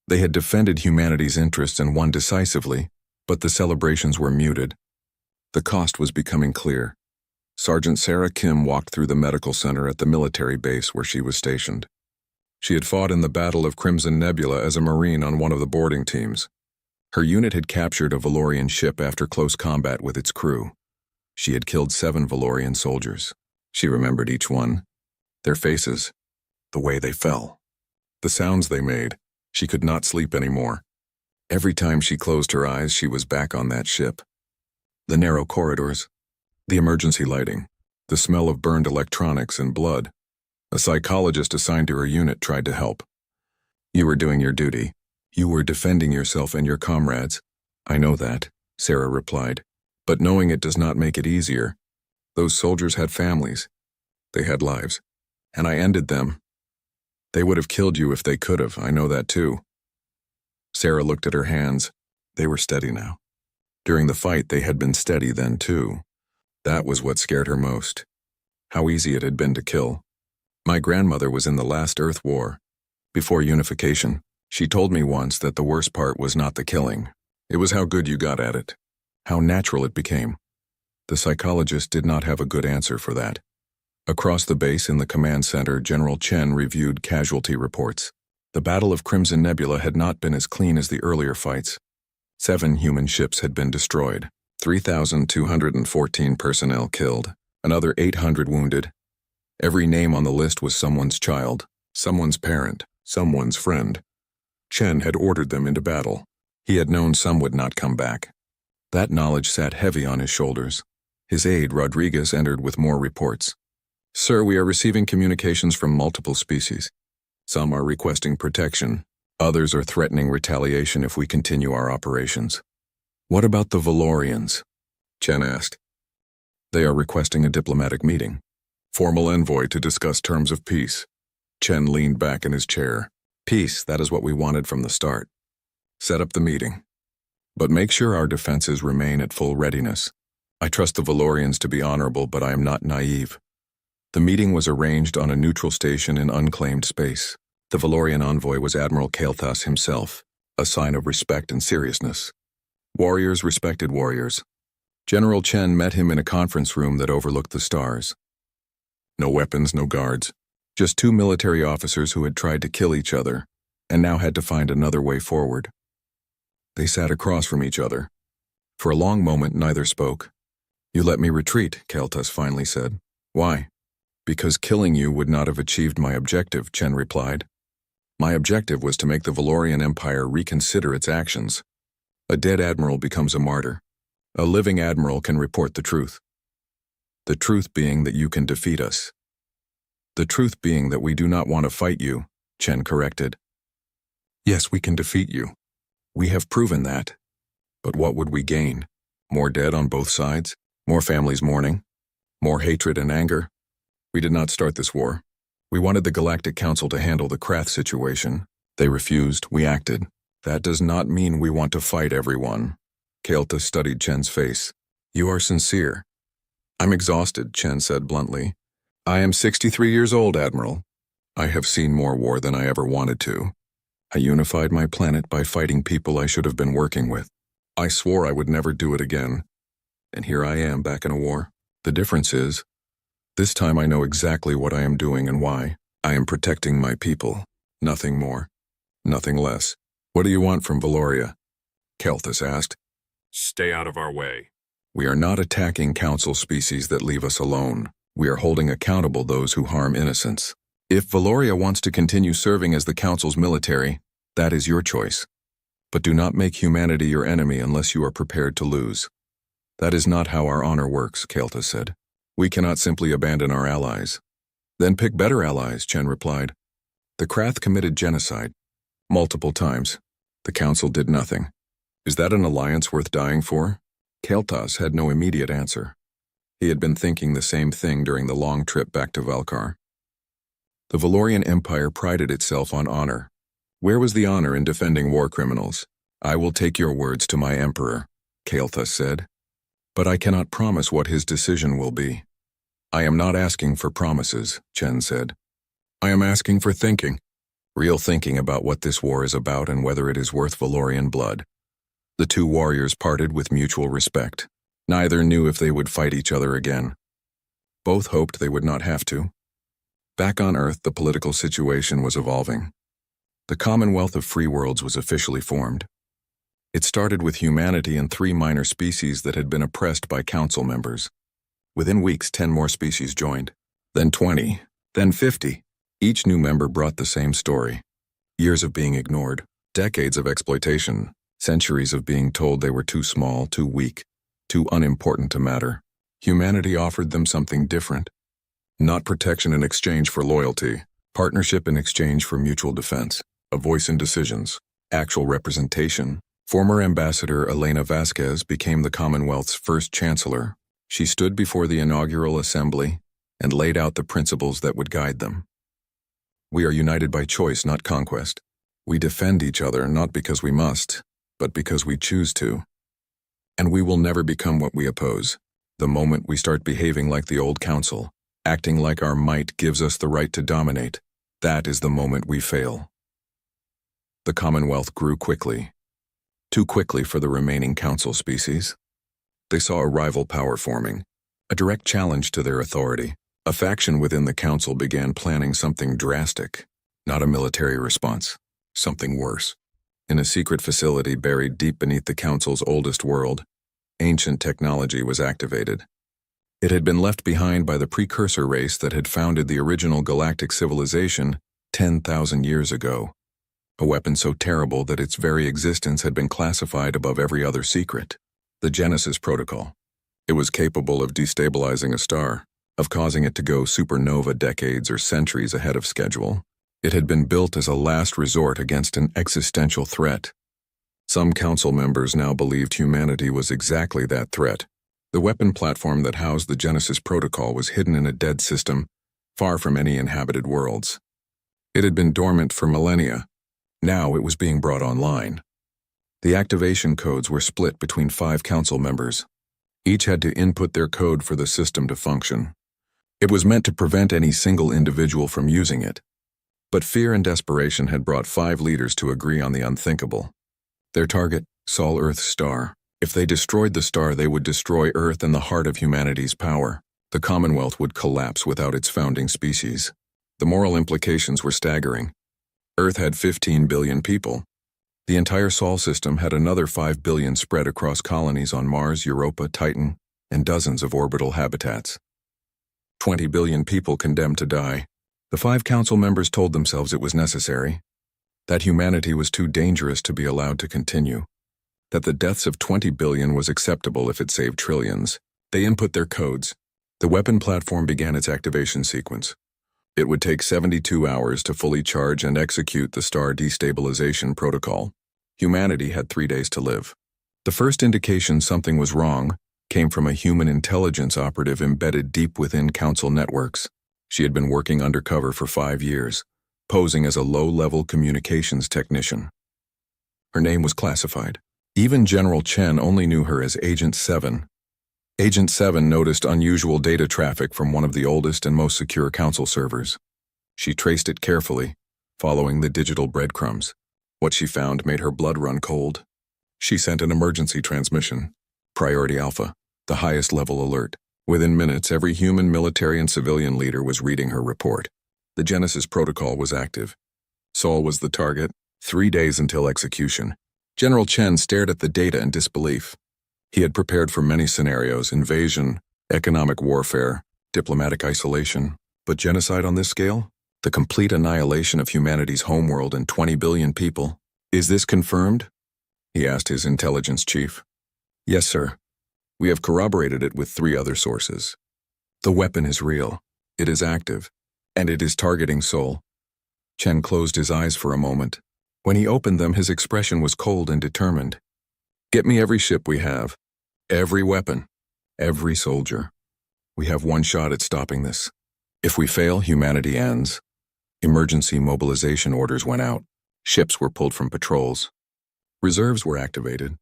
They had defended humanity's interests and won decisively, but the celebrations were muted. The cost was becoming clear. Sergeant Sarah Kim walked through the medical center at the military base where she was stationed. She had fought in the Battle of Crimson Nebula as a Marine on one of the boarding teams. Her unit had captured a Valorian ship after close combat with its crew. She had killed 7 Valorian soldiers. She remembered each one. Their faces. The way they fell. The sounds they made. She could not sleep anymore. Every time she closed her eyes, she was back on that ship. The narrow corridors. The emergency lighting. The smell of burned electronics and blood. A psychologist assigned to her unit tried to help. You were doing your duty. You were defending yourself and your comrades. I know that, Sarah replied. But knowing it does not make it easier. Those soldiers had families. They had lives. And I ended them. They would have killed you if they could have, I know that too. Sarah looked at her hands. They were steady now. During the fight, they had been steady then too. That was what scared her most. How easy it had been to kill. My grandmother was in the last Earth War. Before unification, she told me once that the worst part was not the killing. It was how good you got at it. How natural it became. The psychologist did not have a good answer for that. Across the base in the command center, General Chen reviewed casualty reports. The Battle of Crimson Nebula had not been as clean as the earlier fights. 7 human ships had been destroyed. 3,214 personnel killed. Another 800 wounded. Every name on the list was someone's child, someone's parent, someone's friend. Chen had ordered them into battle. He had known some would not come back. That knowledge sat heavy on his shoulders. His aide, Rodriguez, entered with more reports. "Sir, we are receiving communications from multiple species. Some are requesting protection. Others are threatening retaliation if we continue our operations." "What about the Valorians?" Chen asked. "They are requesting a diplomatic meeting. Formal envoy to discuss terms of peace." Chen leaned back in his chair. "Peace, that is what we wanted from the start. Set up the meeting. But make sure our defenses remain at full readiness. I trust the Valorians to be honorable, but I am not naive." The meeting was arranged on a neutral station in unclaimed space. The Valorian envoy was Admiral Kael'thas himself, a sign of respect and seriousness. Warriors respected warriors. General Chen met him in a conference room that overlooked the stars. No weapons, no guards. Just two military officers who had tried to kill each other and now had to find another way forward. They sat across from each other. For a long moment, neither spoke. "You let me retreat," Kael'thas finally said. "Why?" "Because killing you would not have achieved my objective," Chen replied. "My objective was to make the Valorian Empire reconsider its actions. A dead admiral becomes a martyr. A living admiral can report the truth. The truth being that you can defeat us." "The truth being that we do not want to fight you," Chen corrected. "Yes, we can defeat you. We have proven that. But what would we gain? More dead on both sides? More families mourning? More hatred and anger? We did not start this war. We wanted the Galactic Council to handle the Krath situation. They refused, we acted. That does not mean we want to fight everyone." Kael'thas studied Chen's face. "You are sincere." "I'm exhausted," Chen said bluntly. "I am 63 years old, Admiral. I have seen more war than I ever wanted to. I unified my planet by fighting people I should have been working with. I swore I would never do it again. And here I am back in a war. The difference is, this time I know exactly what I am doing and why. I am protecting my people. Nothing more. Nothing less." "What do you want from Valoria?" Kael'thas asked. "Stay out of our way. We are not attacking council species that leave us alone. We are holding accountable those who harm innocents. If Valoria wants to continue serving as the council's military, that is your choice. But do not make humanity your enemy unless you are prepared to lose. That is not how our honor works," Kael'thas said. "We cannot simply abandon our allies." "Then pick better allies," Chen replied. "The Krath committed genocide. Multiple times. The council did nothing. Is that an alliance worth dying for?" Kael'thas had no immediate answer. He had been thinking the same thing during the long trip back to Valkar. The Valorian Empire prided itself on honor. Where was the honor in defending war criminals? "I will take your words to my emperor," Kael'thas said. "But I cannot promise what his decision will be." "I am not asking for promises," Chen said. "I am asking for thinking. Real thinking about what this war is about and whether it is worth Valorian blood." The two warriors parted with mutual respect. Neither knew if they would fight each other again. Both hoped they would not have to. Back on Earth, the political situation was evolving. The Commonwealth of Free Worlds was officially formed. It started with humanity and 3 minor species that had been oppressed by council members. Within weeks, 10 more species joined. Then 20. Then 50. Each new member brought the same story. Years of being ignored. Decades of exploitation. Centuries of being told they were too small, too weak, too unimportant to matter. Humanity offered them something different. Not protection in exchange for loyalty. Partnership in exchange for mutual defense. A voice in decisions. Actual representation. Former Ambassador Elena Vasquez became the Commonwealth's first chancellor. She stood before the inaugural assembly and laid out the principles that would guide them. "We are united by choice, not conquest. We defend each other not because we must, but because we choose to. And we will never become what we oppose. The moment we start behaving like the old council, acting like our might gives us the right to dominate, that is the moment we fail." The Commonwealth grew quickly. Too quickly for the remaining council species. They saw a rival power forming, a direct challenge to their authority. A faction within the council began planning something drastic, not a military response, something worse. In a secret facility buried deep beneath the council's oldest world, ancient technology was activated. It had been left behind by the precursor race that had founded the original galactic civilization 10,000 years ago. a weapon so terrible that its very existence had been classified above every other secret. The Genesis Protocol. It was capable of destabilizing a star, of causing it to go supernova decades or centuries ahead of schedule. It had been built as a last resort against an existential threat. Some council members now believed humanity was exactly that threat. The weapon platform that housed the Genesis Protocol was hidden in a dead system, far from any inhabited worlds. It had been dormant for millennia. Now it was being brought online. The activation codes were split between 5 council members. Each had to input their code for the system to function. It was meant to prevent any single individual from using it. But fear and desperation had brought 5 leaders to agree on the unthinkable. Their target, Sol Earth's star. If they destroyed the star, they would destroy Earth and the heart of humanity's power. The Commonwealth would collapse without its founding species. The moral implications were staggering. Earth had 15 billion people. The entire Sol system had another 5 billion spread across colonies on Mars, Europa, Titan, and dozens of orbital habitats. 20 billion people condemned to die. The 5 council members told themselves it was necessary, that humanity was too dangerous to be allowed to continue, that the deaths of 20 billion was acceptable if it saved trillions. They input their codes. The weapon platform began its activation sequence. It would take 72 hours to fully charge and execute the star destabilization protocol. Humanity had 3 days to live. The first indication something was wrong came from a human intelligence operative embedded deep within council networks. She had been working undercover for 5 years, posing as a low-level communications technician. Her name was classified. Even General Chen only knew her as Agent 7. Agent 7 noticed unusual data traffic from one of the oldest and most secure council servers. She traced it carefully, following the digital breadcrumbs. What she found made her blood run cold. She sent an emergency transmission. Priority Alpha, the highest level alert. Within minutes, every human, military, and civilian leader was reading her report. The Genesis Protocol was active. Sol was the target. 3 days until execution. General Chen stared at the data in disbelief. He had prepared for many scenarios: invasion, economic warfare, diplomatic isolation. But genocide on this scale? The complete annihilation of humanity's homeworld and 20 billion people. Is this confirmed? He asked his intelligence chief. Yes, sir. We have corroborated it with 3 other sources. The weapon is real. It is active. And it is targeting Sol. Chen closed his eyes for a moment. When he opened them, his expression was cold and determined. Get me every ship we have. Every weapon. Every soldier. We have 1 shot at stopping this. If we fail, humanity ends. Emergency mobilization orders went out. Ships were pulled from patrols. Reserves were activated.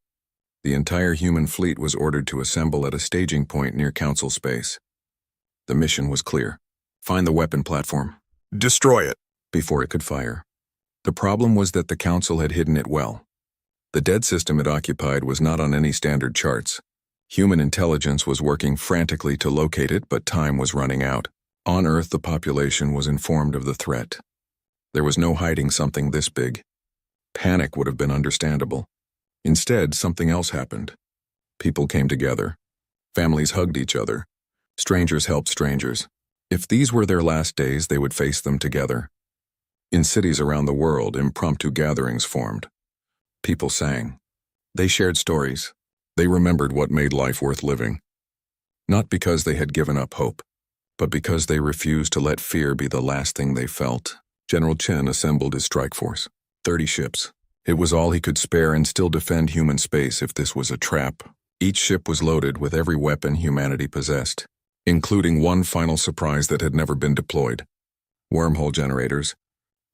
The entire human fleet was ordered to assemble at a staging point near council space. The mission was clear. Find the weapon platform. Destroy it. Before it could fire. The problem was that the council had hidden it well. The dead system it occupied was not on any standard charts. Human intelligence was working frantically to locate it, but time was running out. On Earth, the population was informed of the threat. There was no hiding something this big. Panic would have been understandable. Instead, something else happened. People came together. Families hugged each other. Strangers helped strangers. If these were their last days, they would face them together. In cities around the world, impromptu gatherings formed. People sang. They shared stories. They remembered what made life worth living. Not because they had given up hope, but because they refused to let fear be the last thing they felt. General Chen assembled his strike force. 30 ships. It was all he could spare and still defend human space if this was a trap. Each ship was loaded with every weapon humanity possessed, including one final surprise that had never been deployed. Wormhole generators.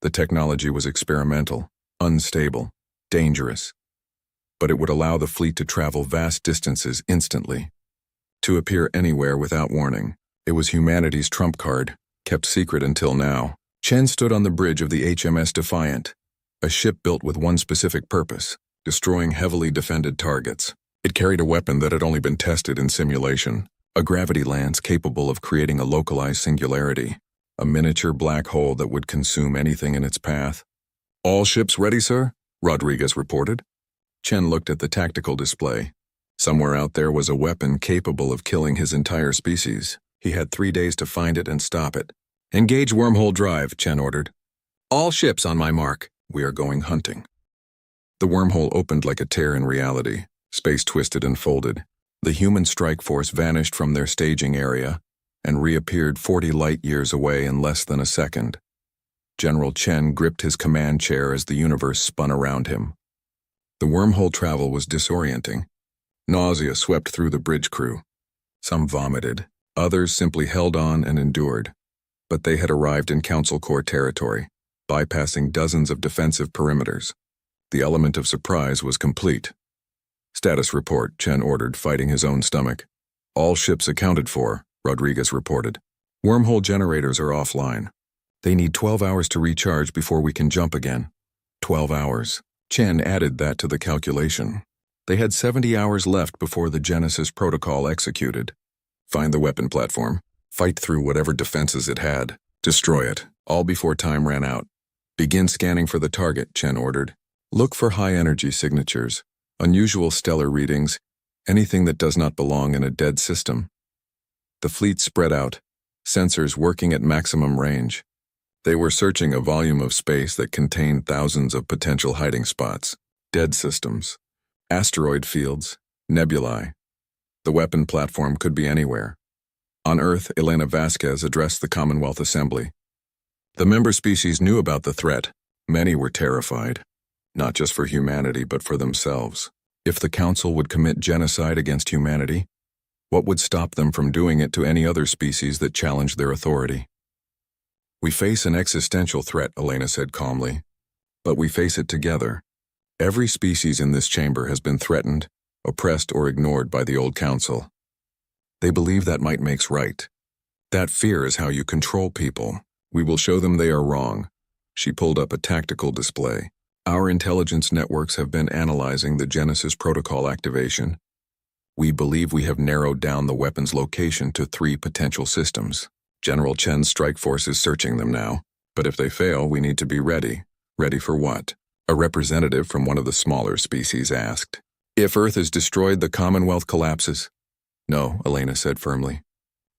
The technology was experimental, unstable, dangerous. But it would allow the fleet to travel vast distances instantly. To appear anywhere without warning. It was humanity's trump card, kept secret until now. Chen stood on the bridge of the HMS Defiant, a ship built with one specific purpose: destroying heavily defended targets. It carried a weapon that had only been tested in simulation, a gravity lance capable of creating a localized singularity, a miniature black hole that would consume anything in its path. All ships ready, sir? Rodriguez reported. Chen looked at the tactical display. Somewhere out there was a weapon capable of killing his entire species. He had 3 days to find it and stop it. Engage wormhole drive, Chen ordered. All ships on my mark. We are going hunting. The wormhole opened like a tear in reality. Space twisted and folded. The human strike force vanished from their staging area and reappeared 40 light-years away in less than a second. General Chen gripped his command chair as the universe spun around him. The wormhole travel was disorienting. Nausea swept through the bridge crew. Some vomited. Others simply held on and endured. But they had arrived in Council Corps territory, bypassing dozens of defensive perimeters. The element of surprise was complete. Status report, Chen ordered, fighting his own stomach. All ships accounted for, Rodriguez reported. Wormhole generators are offline. They need 12 hours to recharge before we can jump again. 12 hours. Chen added that to the calculation. They had 70 hours left before the Genesis protocol executed. Find the weapon platform. Fight through whatever defenses it had. Destroy it, all before time ran out. Begin scanning for the target, Chen ordered. Look for high-energy signatures, unusual stellar readings, anything that does not belong in a dead system. The fleet spread out, sensors working at maximum range. They were searching a volume of space that contained thousands of potential hiding spots, dead systems, asteroid fields, nebulae. The weapon platform could be anywhere. On Earth, Elena Vasquez addressed the Commonwealth Assembly. The member species knew about the threat. Many were terrified, not just for humanity but for themselves. If the Council would commit genocide against humanity, what would stop them from doing it to any other species that challenged their authority? We face an existential threat, Elena said calmly, but we face it together. Every species in this chamber has been threatened, oppressed, or ignored by the old Council. They believe that might makes right. That fear is how you control people. We will show them they are wrong. She pulled up a tactical display. Our intelligence networks have been analyzing the Genesis protocol activation. We believe we have narrowed down the weapon's location to 3 potential systems. General Chen's strike force is searching them now. But if they fail, we need to be ready. Ready for what? A representative from one of the smaller species asked. If Earth is destroyed, the Commonwealth collapses. No, Elena said firmly.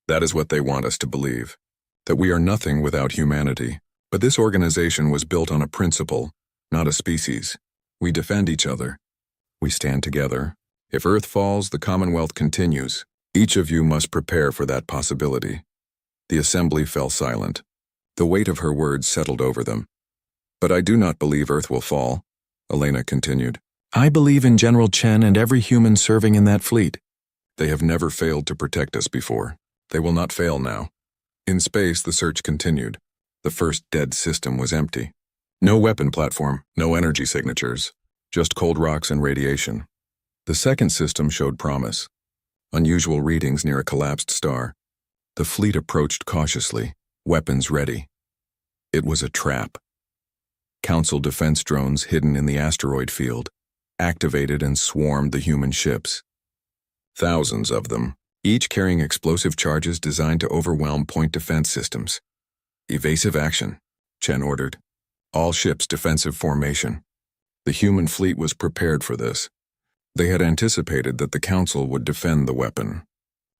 That is what they want us to believe. That we are nothing without humanity. But this organization was built on a principle, not a species. We defend each other. We stand together. If Earth falls, the Commonwealth continues. Each of you must prepare for that possibility. The assembly fell silent. The weight of her words settled over them. But I do not believe Earth will fall, Elena continued. I believe in General Chen and every human serving in that fleet. They have never failed to protect us before. They will not fail now. In space, the search continued. The first dead system was empty. No weapon platform, no energy signatures, just cold rocks and radiation. The second system showed promise. Unusual readings near a collapsed star. The fleet approached cautiously, weapons ready. It was a trap. Council defense drones hidden in the asteroid field, activated and swarmed the human ships. Thousands of them, each carrying explosive charges designed to overwhelm point defense systems. Evasive action, Chen ordered. All ships defensive formation. The human fleet was prepared for this. They had anticipated that the Council would defend the weapon.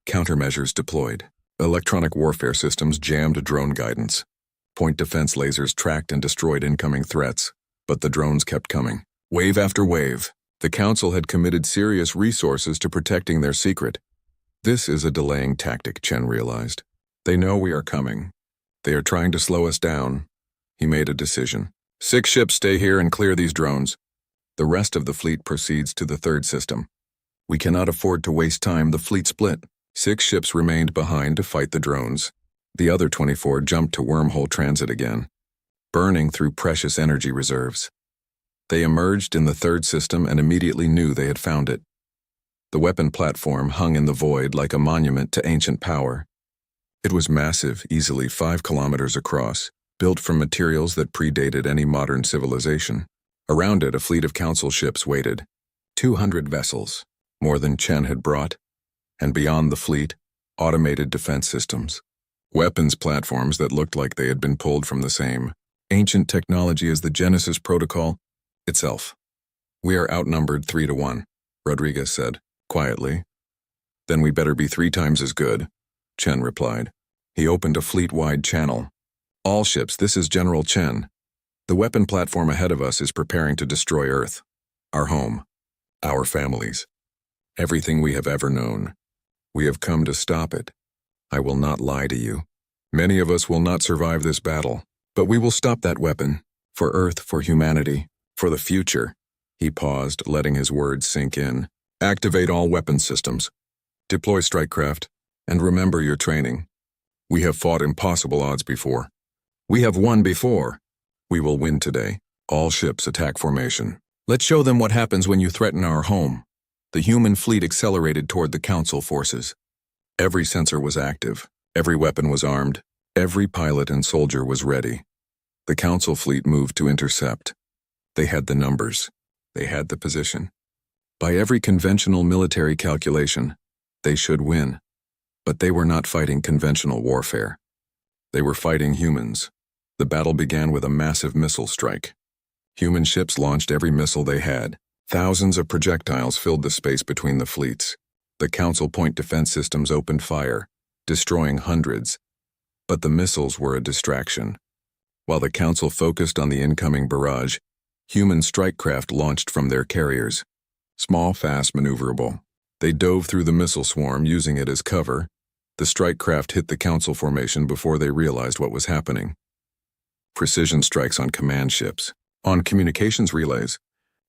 Countermeasures deployed. Electronic warfare systems jammed drone guidance. Point defense lasers tracked and destroyed incoming threats, but the drones kept coming. Wave after wave, the Council had committed serious resources to protecting their secret. This is a delaying tactic, Chen realized. They know we are coming. They are trying to slow us down. He made a decision. 6 ships stay here and clear these drones. The rest of the fleet proceeds to the third system. We cannot afford to waste time. The fleet split. 6 ships remained behind to fight the drones. The other 24 jumped to wormhole transit again, burning through precious energy reserves. They emerged in the third system and immediately knew they had found it. The weapon platform hung in the void like a monument to ancient power. It was massive, easily 5 kilometers across, built from materials that predated any modern civilization. Around it, a fleet of Council ships waited. 200 vessels, more than Chen had brought. And beyond the fleet, automated defense systems. Weapons platforms that looked like they had been pulled from the same ancient technology as the Genesis protocol itself. We are outnumbered 3 to 1, Rodriguez said, quietly. Then we better be 3 times as good, Chen replied. He opened a fleet-wide channel. All ships, this is General Chen. The weapon platform ahead of us is preparing to destroy Earth, our home, our families, everything we have ever known. We have come to stop it. I will not lie to you. Many of us will not survive this battle, but we will stop that weapon, for Earth, for humanity, for the future. He paused, letting his words sink in. Activate all weapon systems. Deploy strike craft, and remember your training. We have fought impossible odds before. We have won before. We will win today. All ships attack formation. Let's show them what happens when you threaten our home. The human fleet accelerated toward the Council forces. Every sensor was active. Every weapon was armed. Every pilot and soldier was ready. The Council fleet moved to intercept. They had the numbers. They had the position. By every conventional military calculation, they should win. But they were not fighting conventional warfare. They were fighting humans. The battle began with a massive missile strike. Human ships launched every missile they had. Thousands of projectiles filled the space between the fleets. The Council point defense systems opened fire, destroying hundreds. But the missiles were a distraction. While the Council focused on the incoming barrage, human strike craft launched from their carriers. Small, fast, maneuverable. They dove through the missile swarm, using it as cover. The strike craft hit the Council formation before they realized what was happening. Precision strikes on command ships, on communications relays,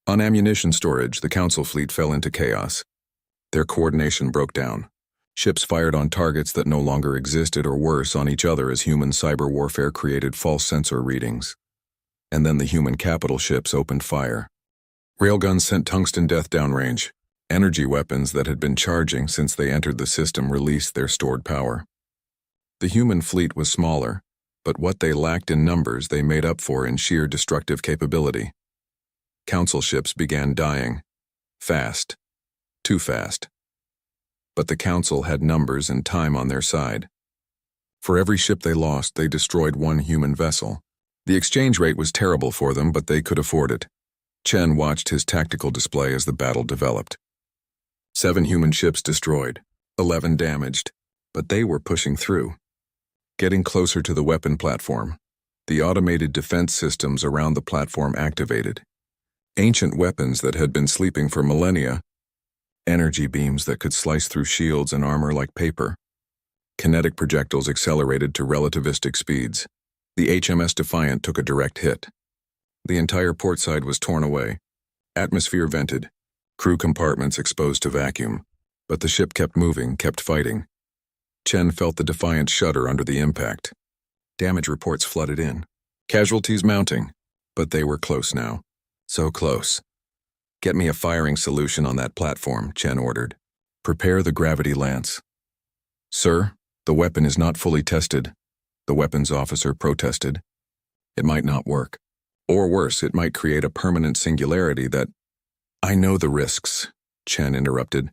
on ammunition storage. The Council fleet fell into chaos. Their coordination broke down. Ships fired on targets that no longer existed, or worse, on each other, as human cyber warfare created false sensor readings. And then the human capital ships opened fire. Railguns sent tungsten death downrange. Energy weapons that had been charging since they entered the system released their stored power. The human fleet was smaller, but what they lacked in numbers they made up for in sheer destructive capability. Council ships began dying. Fast. Too fast. But the Council had numbers and time on their side. For every ship they lost, they destroyed one human vessel. The exchange rate was terrible for them, but they could afford it. Chen watched his tactical display as the battle developed. 7 human ships destroyed, 11 damaged, but they were pushing through. Getting closer to the weapon platform, the automated defense systems around the platform activated. Ancient weapons that had been sleeping for millennia. Energy beams that could slice through shields and armor like paper. Kinetic projectiles accelerated to relativistic speeds. The HMS Defiant took a direct hit. The entire port side was torn away. Atmosphere vented. Crew compartments exposed to vacuum. But the ship kept moving, kept fighting. Chen felt the Defiant shudder under the impact. Damage reports flooded in. Casualties mounting. But they were close now. So close. Get me a firing solution on that platform, Chen ordered. Prepare the gravity lance. Sir, the weapon is not fully tested. The weapons officer protested. It might not work. Or worse, it might create a permanent singularity that... I know the risks, Chen interrupted.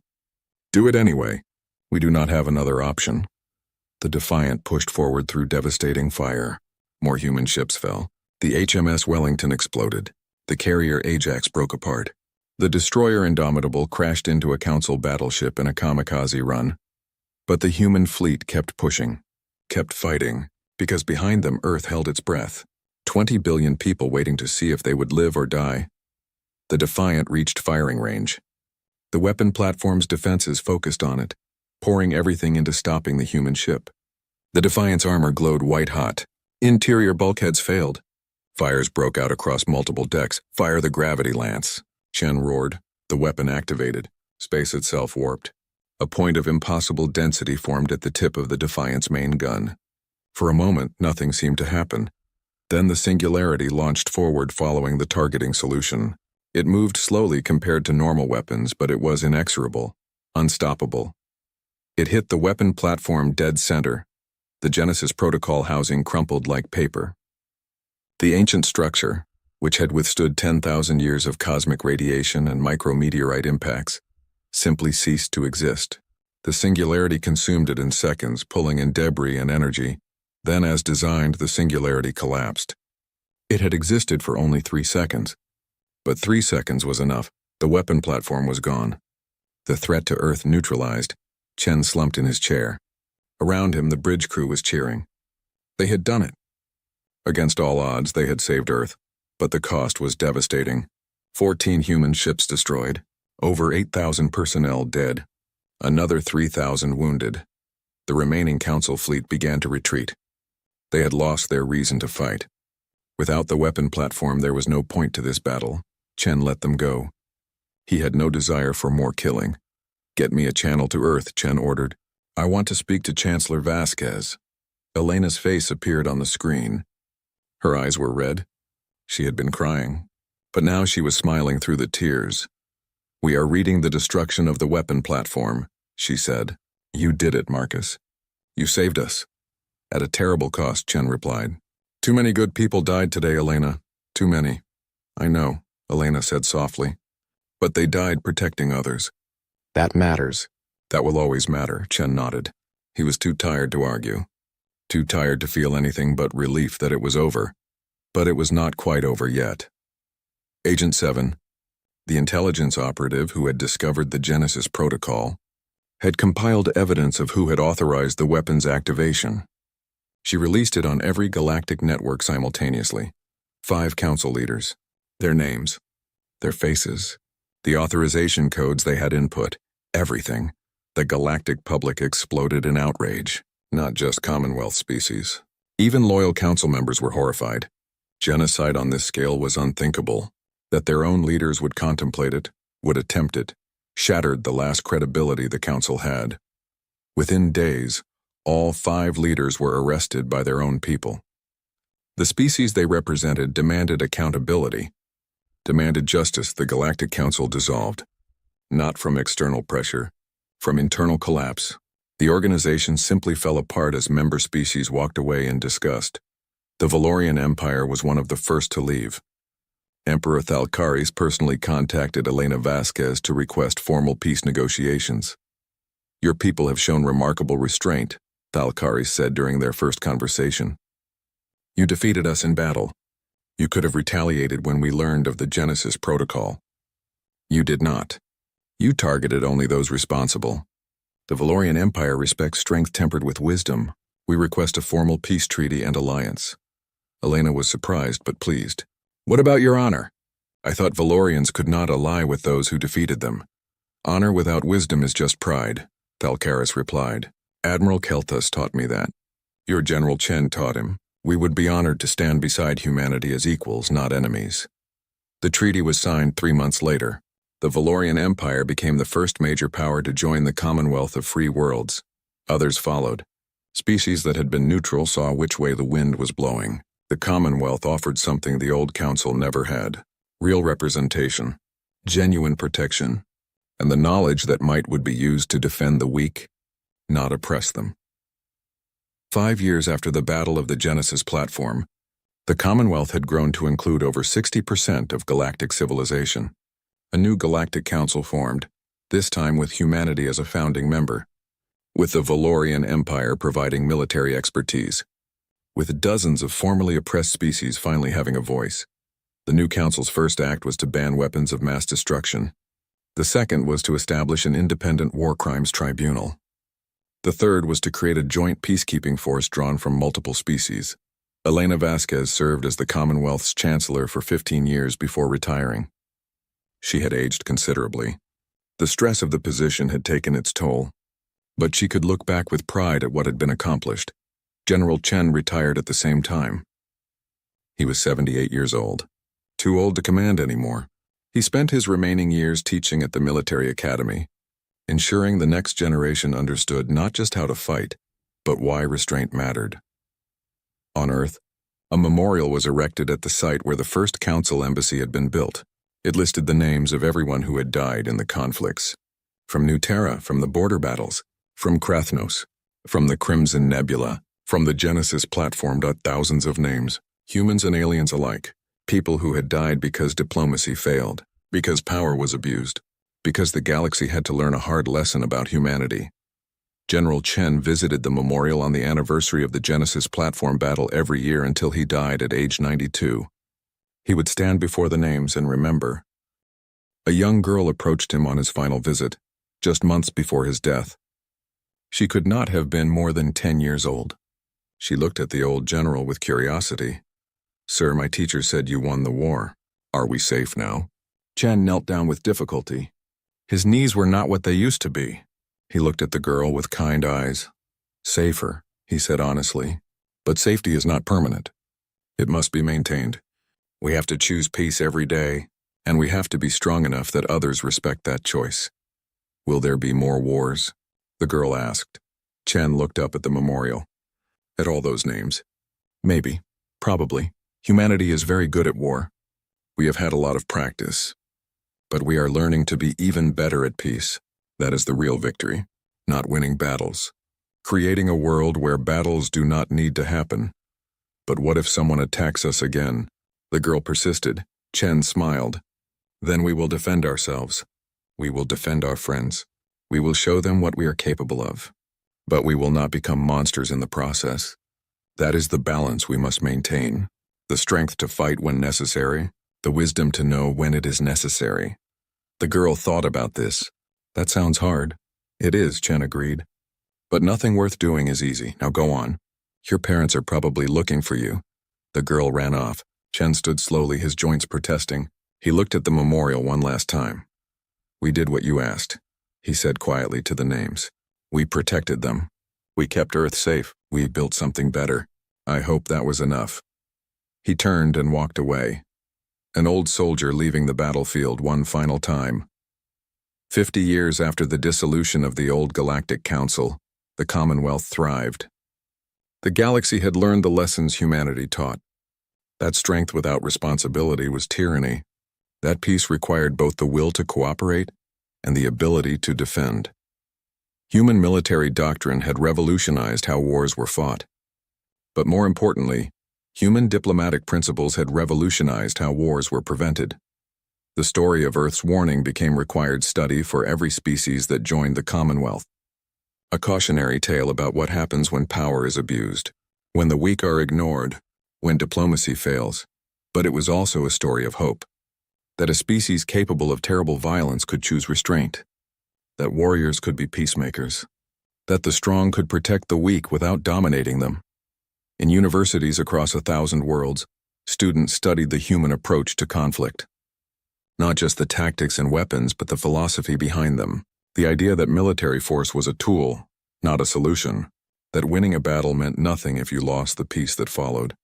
Do it anyway. We do not have another option. The Defiant pushed forward through devastating fire. More human ships fell. The HMS Wellington exploded. The carrier Ajax broke apart. The destroyer Indomitable crashed into a Council battleship in a kamikaze run. But the human fleet kept pushing, kept fighting, because behind them Earth held its breath. 20 billion people waiting to see if they would live or die. The Defiant reached firing range. The weapon platform's defenses focused on it, pouring everything into stopping the human ship. The Defiant's armor glowed white-hot. Interior bulkheads failed. Fires broke out across multiple decks. Fire the gravity lance. Chen roared. The weapon activated. Space itself warped. A point of impossible density formed at the tip of the Defiant's main gun. For a moment, nothing seemed to happen. Then the singularity launched forward following the targeting solution. It moved slowly compared to normal weapons, but it was inexorable, unstoppable. It hit the weapon platform dead center. The Genesis protocol housing crumpled like paper. The ancient structure, which had withstood 10,000 years of cosmic radiation and micrometeorite impacts, simply ceased to exist. The singularity consumed it in seconds, pulling in debris and energy. Then, as designed, the singularity collapsed. It had existed for only 3 seconds. But 3 seconds was enough. The weapon platform was gone. The threat to Earth neutralized. Chen slumped in his chair. Around him, the bridge crew was cheering. They had done it. Against all odds, they had saved Earth. But the cost was devastating. 14 human ships destroyed, over 8,000 personnel dead, another 3,000 wounded. The remaining Council fleet began to retreat. They had lost their reason to fight. Without the weapon platform, there was no point to this battle. Chen let them go. He had no desire for more killing. "Get me a channel to Earth," Chen ordered. "I want to speak to Chancellor Vasquez." Elena's face appeared on the screen. Her eyes were red. She had been crying, but now she was smiling through the tears. "We are reading the destruction of the weapon platform," she said. "You did it, Marcus. You saved us." "At a terrible cost," Chen replied. "Too many good people died today, Elena. Too many." "I know," Elena said softly. "But they died protecting others." "That matters." "That will always matter," Chen nodded. He was too tired to argue. Too tired to feel anything but relief that it was over. But it was not quite over yet. Agent 7, the intelligence operative who had discovered the Genesis protocol, had compiled evidence of who had authorized the weapon's activation. She released it on every galactic network simultaneously. 5 council leaders, their names, their faces, the authorization codes they had input, everything. The galactic public exploded in outrage, not just Commonwealth species. Even loyal council members were horrified. Genocide on this scale was unthinkable. That their own leaders would contemplate it, would attempt it, shattered the last credibility the council had. Within days, all 5 leaders were arrested by their own people. The species they represented demanded accountability, demanded justice. The Galactic Council dissolved, not from external pressure, from internal collapse. The organization simply fell apart as member species walked away in disgust. The Valorian Empire was one of the first to leave. Emperor Thalcaris personally contacted Elena Vasquez to request formal peace negotiations. "Your people have shown remarkable restraint," Thalcaris said during their first conversation. "You defeated us in battle. You could have retaliated when we learned of the Genesis protocol. You did not. You targeted only those responsible. The Valorian Empire respects strength tempered with wisdom. We request a formal peace treaty and alliance." Elena was surprised but pleased. "What about your honor? I thought Valorians could not ally with those who defeated them." "Honor without wisdom is just pride," Thalcaris replied. "Admiral Kelthus taught me that. Your General Chen taught him. We would be honored to stand beside humanity as equals, not enemies." The treaty was signed 3 months later. The Valorian Empire became the first major power to join the Commonwealth of Free Worlds. Others followed. Species that had been neutral saw which way the wind was blowing. The Commonwealth offered something the old council never had: real representation, genuine protection, and the knowledge that might would be used to defend the weak, not oppress them. 5 years after the Battle of the Genesis platform, the Commonwealth had grown to include over 60% of galactic civilization. A new galactic council formed, this time with humanity as a founding member, with the Valorian Empire providing military expertise, with dozens of formerly oppressed species finally having a voice. The new council's first act was to ban weapons of mass destruction. The second was to establish an independent war crimes tribunal. The third was to create a joint peacekeeping force drawn from multiple species. Elena Vasquez served as the Commonwealth's chancellor for 15 years before retiring. She had aged considerably. The stress of the position had taken its toll, but she could look back with pride at what had been accomplished. General Chen retired at the same time. He was 78 years old, too old to command anymore. He spent his remaining years teaching at the military academy, ensuring the next generation understood not just how to fight, but why restraint mattered. On Earth, a memorial was erected at the site where the first council embassy had been built. It listed the names of everyone who had died in the conflicts. From New Terra, from the border battles, from Krathnos, from the Crimson Nebula, from the Genesis platform. Thousands of names, humans and aliens alike. People who had died because diplomacy failed, because power was abused, because the galaxy had to learn a hard lesson about humanity. General Chen visited the memorial on the anniversary of the Genesis platform battle every year until he died at age 92. He would stand before the names and remember. A young girl approached him on his final visit, just months before his death. She could not have been more than 10 years old. She looked at the old general with curiosity. Sir, my teacher said you won the war. Are we safe now? Chen knelt down with difficulty. His knees were not what they used to be. He looked at the girl with kind eyes. Safer, he said honestly. But safety is not permanent. It must be maintained. We have to choose peace every day, and we have to be strong enough that others respect that choice. Will there be more wars? The girl asked. Chen looked up at the memorial. At all those names. Maybe. Probably. Humanity is very good at war. We have had a lot of practice. But we are learning to be even better at peace. That is the real victory, not winning battles. Creating a world where battles do not need to happen. But what if someone attacks us again? The girl persisted. Chen smiled. Then we will defend ourselves. We will defend our friends. We will show them what we are capable of. But we will not become monsters in the process. That is the balance we must maintain. The strength to fight when necessary, the wisdom to know when it is necessary. The girl thought about this. That sounds hard. It is, Chen agreed. But nothing worth doing is easy. Now go on. Your parents are probably looking for you. The girl ran off. Chen stood slowly, his joints protesting. He looked at the memorial one last time. We did what you asked, he said quietly to the names. We protected them. We kept Earth safe. We built something better. I hope that was enough. He turned and walked away. An old soldier leaving the battlefield one final time. 50 years after the dissolution of the old Galactic Council, the Commonwealth thrived. The galaxy had learned the lessons humanity taught. That strength without responsibility was tyranny. That peace required both the will to cooperate and the ability to defend. Human military doctrine had revolutionized how wars were fought. But more importantly, human diplomatic principles had revolutionized how wars were prevented. The story of Earth's warning became required study for every species that joined the Commonwealth. A cautionary tale about what happens when power is abused, when the weak are ignored, when diplomacy fails. But it was also a story of hope. That a species capable of terrible violence could choose restraint. That warriors could be peacemakers. That the strong could protect the weak without dominating them. In universities across 1,000 worlds, students studied the human approach to conflict. Not just the tactics and weapons, but the philosophy behind them. The idea that military force was a tool, not a solution. That winning a battle meant nothing if you lost the peace that followed.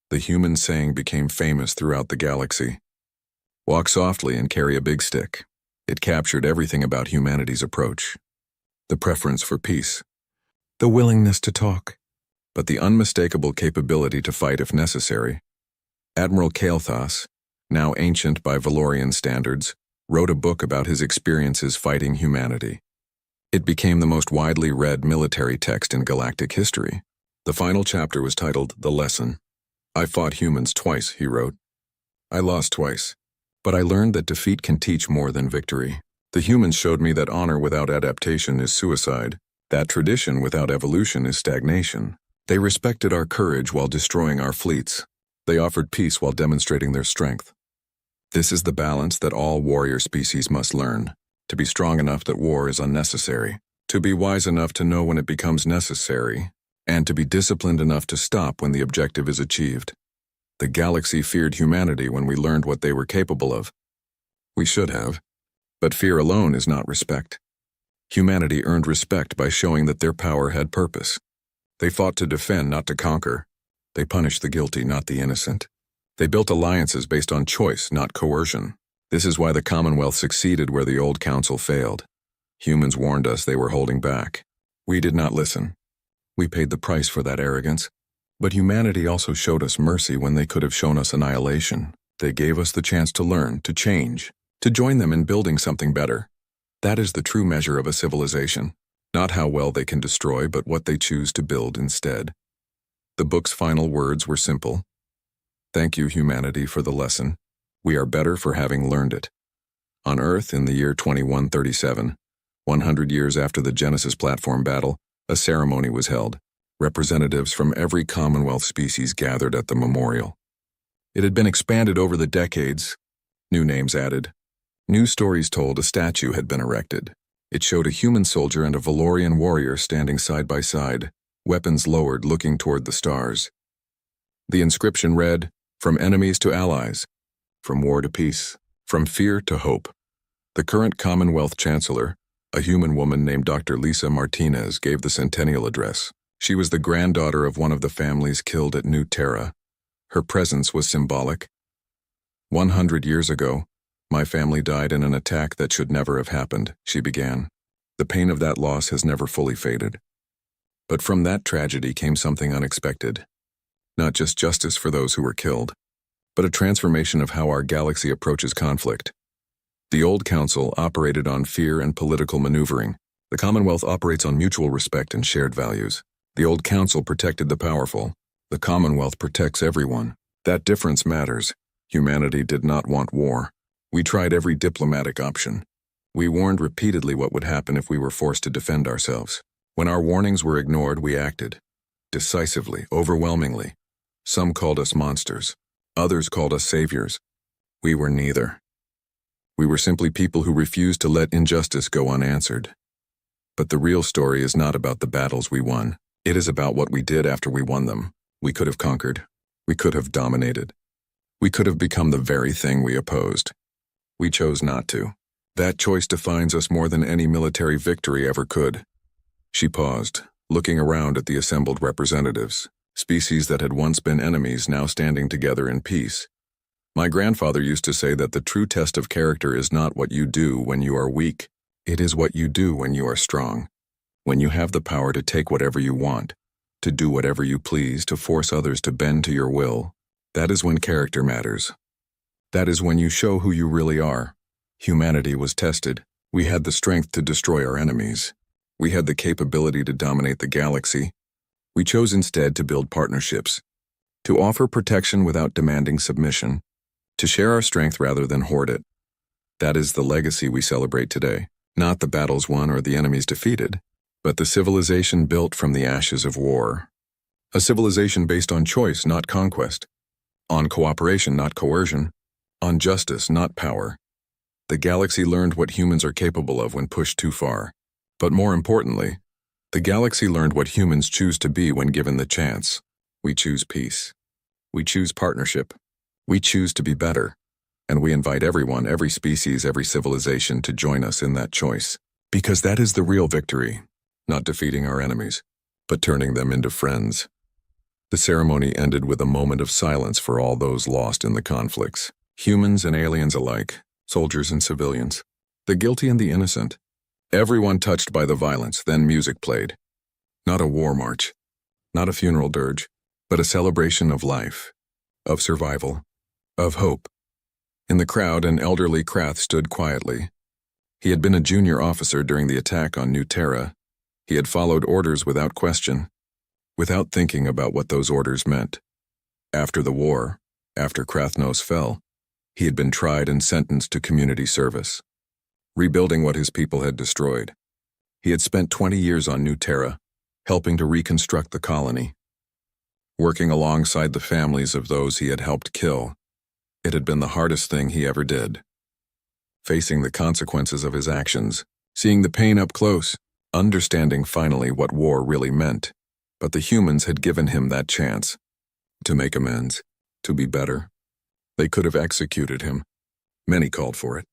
The human saying became famous throughout the galaxy. Walk softly and carry a big stick. It captured everything about humanity's approach. The preference for peace. The willingness to talk. But the unmistakable capability to fight if necessary. Admiral Kael'thas, now ancient by Valorian standards, wrote a book about his experiences fighting humanity. It became the most widely read military text in galactic history. The final chapter was titled The Lesson. I fought humans twice, he wrote. I lost twice. But I learned that defeat can teach more than victory. The humans showed me that honor without adaptation is suicide, that tradition without evolution is stagnation. They respected our courage while destroying our fleets. They offered peace while demonstrating their strength. This is the balance that all warrior species must learn. To be strong enough that war is unnecessary. To be wise enough to know when it becomes necessary. And to be disciplined enough to stop when the objective is achieved. The galaxy feared humanity when we learned what they were capable of. We should have. But fear alone is not respect. Humanity earned respect by showing that their power had purpose. They fought to defend, not to conquer. They punished the guilty, not the innocent. They built alliances based on choice, not coercion. This is why the Commonwealth succeeded where the old council failed. Humans warned us they were holding back. We did not listen. We paid the price for that arrogance. But humanity also showed us mercy when they could have shown us annihilation. They gave us the chance to learn, to change, to join them in building something better. That is the true measure of a civilization. Not how well they can destroy, but what they choose to build instead. The book's final words were simple. Thank you, humanity, for the lesson. We are better for having learned it. On Earth, in the year 2137, 100 years after the Genesis platform battle, a ceremony was held. Representatives from every Commonwealth species gathered at the memorial. It had been expanded over the decades. New names added. New stories told. A statue had been erected. It showed a human soldier and a Valorian warrior standing side by side, weapons lowered looking toward the stars. The inscription read, From enemies to allies, from war to peace, from fear to hope. The current Commonwealth Chancellor, a human woman named Dr. Lisa Martinez, gave the centennial address. She was the granddaughter of one of the families killed at New Terra. Her presence was symbolic. 100 years ago, my family died in an attack that should never have happened, she began. The pain of that loss has never fully faded. But from that tragedy came something unexpected. Not just justice for those who were killed, but a transformation of how our galaxy approaches conflict. The old council operated on fear and political maneuvering. The Commonwealth operates on mutual respect and shared values. The old council protected the powerful. The Commonwealth protects everyone. That difference matters. Humanity did not want war. We tried every diplomatic option. We warned repeatedly what would happen if we were forced to defend ourselves. When our warnings were ignored, we acted. Decisively, overwhelmingly. Some called us monsters. Others called us saviors. We were neither. We were simply people who refused to let injustice go unanswered. But the real story is not about the battles we won. It is about what we did after we won them. We could have conquered. We could have dominated. We could have become the very thing we opposed. We chose not to. That choice defines us more than any military victory ever could. She paused, looking around at the assembled representatives, species that had once been enemies now standing together in peace. My grandfather used to say that the true test of character is not what you do when you are weak. It is what you do when you are strong. When you have the power to take whatever you want, to do whatever you please, to force others to bend to your will. That is when character matters. That is when you show who you really are. Humanity was tested. We had the strength to destroy our enemies. We had the capability to dominate the galaxy. We chose instead to build partnerships, to offer protection without demanding submission, to share our strength rather than hoard it. That is the legacy we celebrate today. Not the battles won or the enemies defeated, but the civilization built from the ashes of war. A civilization based on choice, not conquest. On cooperation, not coercion. On justice, not power. The galaxy learned what humans are capable of when pushed too far. But more importantly, the galaxy learned what humans choose to be when given the chance. We choose peace. We choose partnership. We choose to be better. And we invite everyone, every species, every civilization to join us in that choice. Because that is the real victory. Not defeating our enemies, but turning them into friends. The ceremony ended with a moment of silence for all those lost in the conflicts. Humans and aliens alike, soldiers and civilians, the guilty and the innocent. Everyone touched by the violence. Then music played. Not a war march, not a funeral dirge, but a celebration of life, of survival, of hope. In the crowd, an elderly Krath stood quietly. He had been a junior officer during the attack on New Terra. He had followed orders without question, without thinking about what those orders meant. After the war, after Krathnos fell, he had been tried and sentenced to community service, rebuilding what his people had destroyed. He had spent 20 years on New Terra, helping to reconstruct the colony, working alongside the families of those he had helped kill. It had been the hardest thing he ever did. Facing the consequences of his actions, seeing the pain up close, understanding finally what war really meant. But the humans had given him that chance to make amends, to be better. They could have executed him. Many called for it.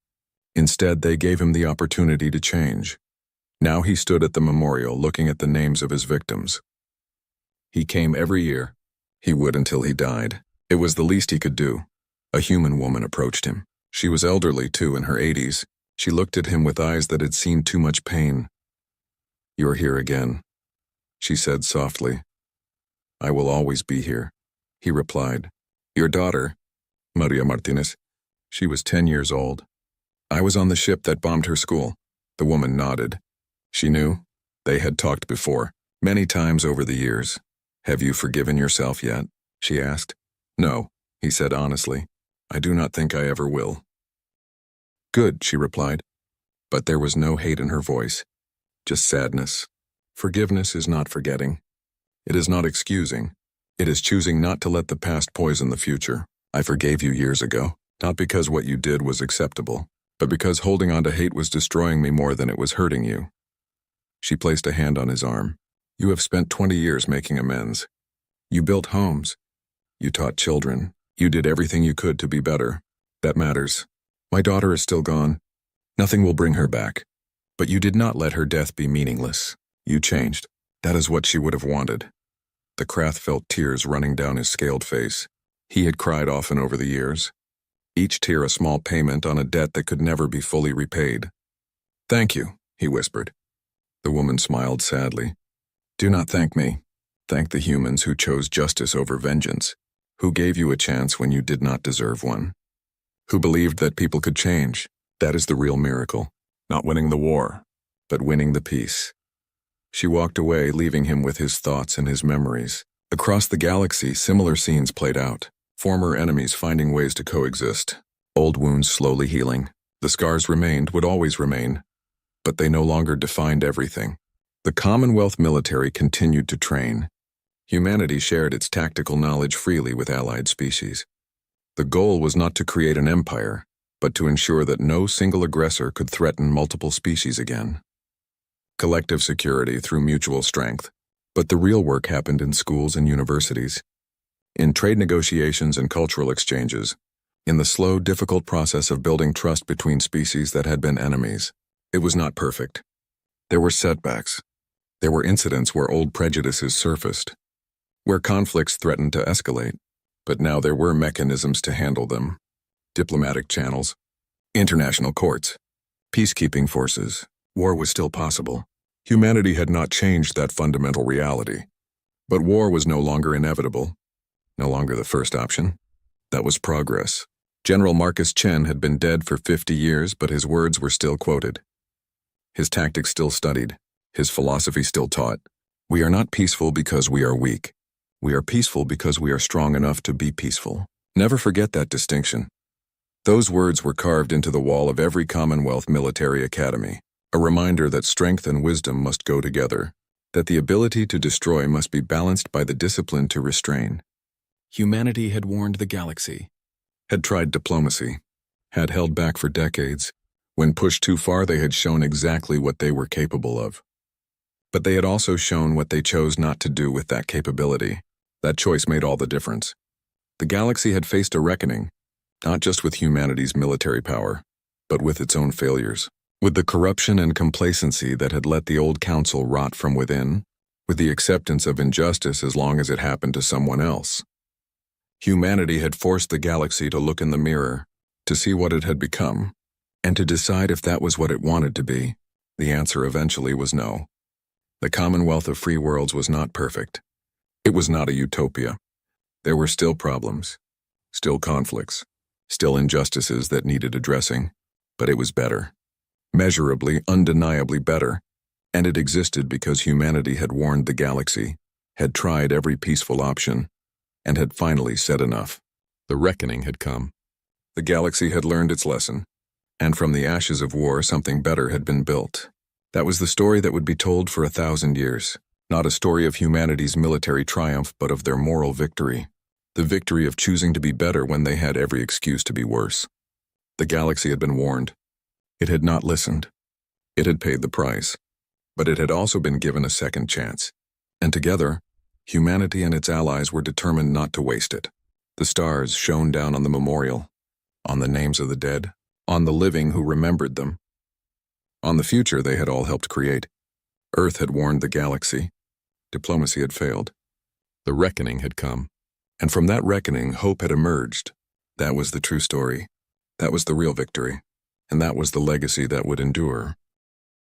Instead, they gave him the opportunity to change. Now he stood at the memorial looking at the names of his victims. He came every year. He would until he died. It was the least he could do. A human woman approached him. She was elderly, too, in her 80s. She looked at him with eyes that had seen too much pain. "You're here again," she said softly. "I will always be here," he replied. "Your daughter, Maria Martinez, she was 10 years old. I was on the ship that bombed her school." The woman nodded. She knew. They had talked before, many times over the years. "Have you forgiven yourself yet?" she asked. "No," he said honestly. "I do not think I ever will." "Good," she replied. But there was no hate in her voice, just sadness. Forgiveness is not forgetting. It is not excusing. It is choosing not to let the past poison the future. I forgave you years ago, not because what you did was acceptable, but because holding on to hate was destroying me more than it was hurting you. She placed a hand on his arm. You have spent 20 years making amends. You built homes. You taught children. You did everything you could to be better. That matters. My daughter is still gone. Nothing will bring her back. But you did not let her death be meaningless. You changed. That is what she would have wanted. The Krath felt tears running down his scaled face. He had cried often over the years. Each tear a small payment on a debt that could never be fully repaid. Thank you, he whispered. The woman smiled sadly. Do not thank me. Thank the humans who chose justice over vengeance, who gave you a chance when you did not deserve one, who believed that people could change. That is the real miracle. Not winning the war, but winning the peace. She walked away, leaving him with his thoughts and his memories. Across the galaxy, similar scenes played out. Former enemies finding ways to coexist. Old wounds slowly healing. The scars remained, would always remain. But they no longer defined everything. The Commonwealth military continued to train. Humanity shared its tactical knowledge freely with allied species. The goal was not to create an empire, but to ensure that no single aggressor could threaten multiple species again. Collective security through mutual strength. But the real work happened in schools and universities, in trade negotiations and cultural exchanges, in the slow, difficult process of building trust between species that had been enemies. It was not perfect. There were setbacks. There were incidents where old prejudices surfaced, where conflicts threatened to escalate, but now there were mechanisms to handle them. Diplomatic channels, international courts, peacekeeping forces. War was still possible. Humanity had not changed that fundamental reality. But war was no longer inevitable, no longer the first option. That was progress. General Marcus Chen had been dead for 50 years, but his words were still quoted. His tactics still studied, his philosophy still taught. We are not peaceful because we are weak. We are peaceful because we are strong enough to be peaceful. Never forget that distinction. Those words were carved into the wall of every Commonwealth military academy, a reminder that strength and wisdom must go together, that the ability to destroy must be balanced by the discipline to restrain. Humanity had warned the galaxy, had tried diplomacy, had held back for decades. When pushed too far, they had shown exactly what they were capable of. But they had also shown what they chose not to do with that capability. That choice made all the difference. The galaxy had faced a reckoning, not just with humanity's military power, but with its own failures, with the corruption and complacency that had let the old council rot from within, with the acceptance of injustice as long as it happened to someone else. Humanity had forced the galaxy to look in the mirror, to see what it had become, and to decide if that was what it wanted to be. The answer eventually was no. The Commonwealth of Free Worlds was not perfect. It was not a utopia. There were still problems, still conflicts, still injustices that needed addressing, but it was better. Measurably, undeniably better, and it existed because humanity had warned the galaxy, had tried every peaceful option, and had finally said enough. The reckoning had come. The galaxy had learned its lesson, and from the ashes of war something better had been built. That was the story that would be told for 1,000 years, not a story of humanity's military triumph but of their moral victory, the victory of choosing to be better when they had every excuse to be worse. The galaxy had been warned. It had not listened. It had paid the price, but it had also been given a second chance. And together, humanity and its allies were determined not to waste it. The stars shone down on the memorial, on the names of the dead, on the living who remembered them, on the future they had all helped create. Earth had warned the galaxy. Diplomacy had failed. The reckoning had come. And from that reckoning, hope had emerged. That was the true story. That was the real victory. And that was the legacy that would endure.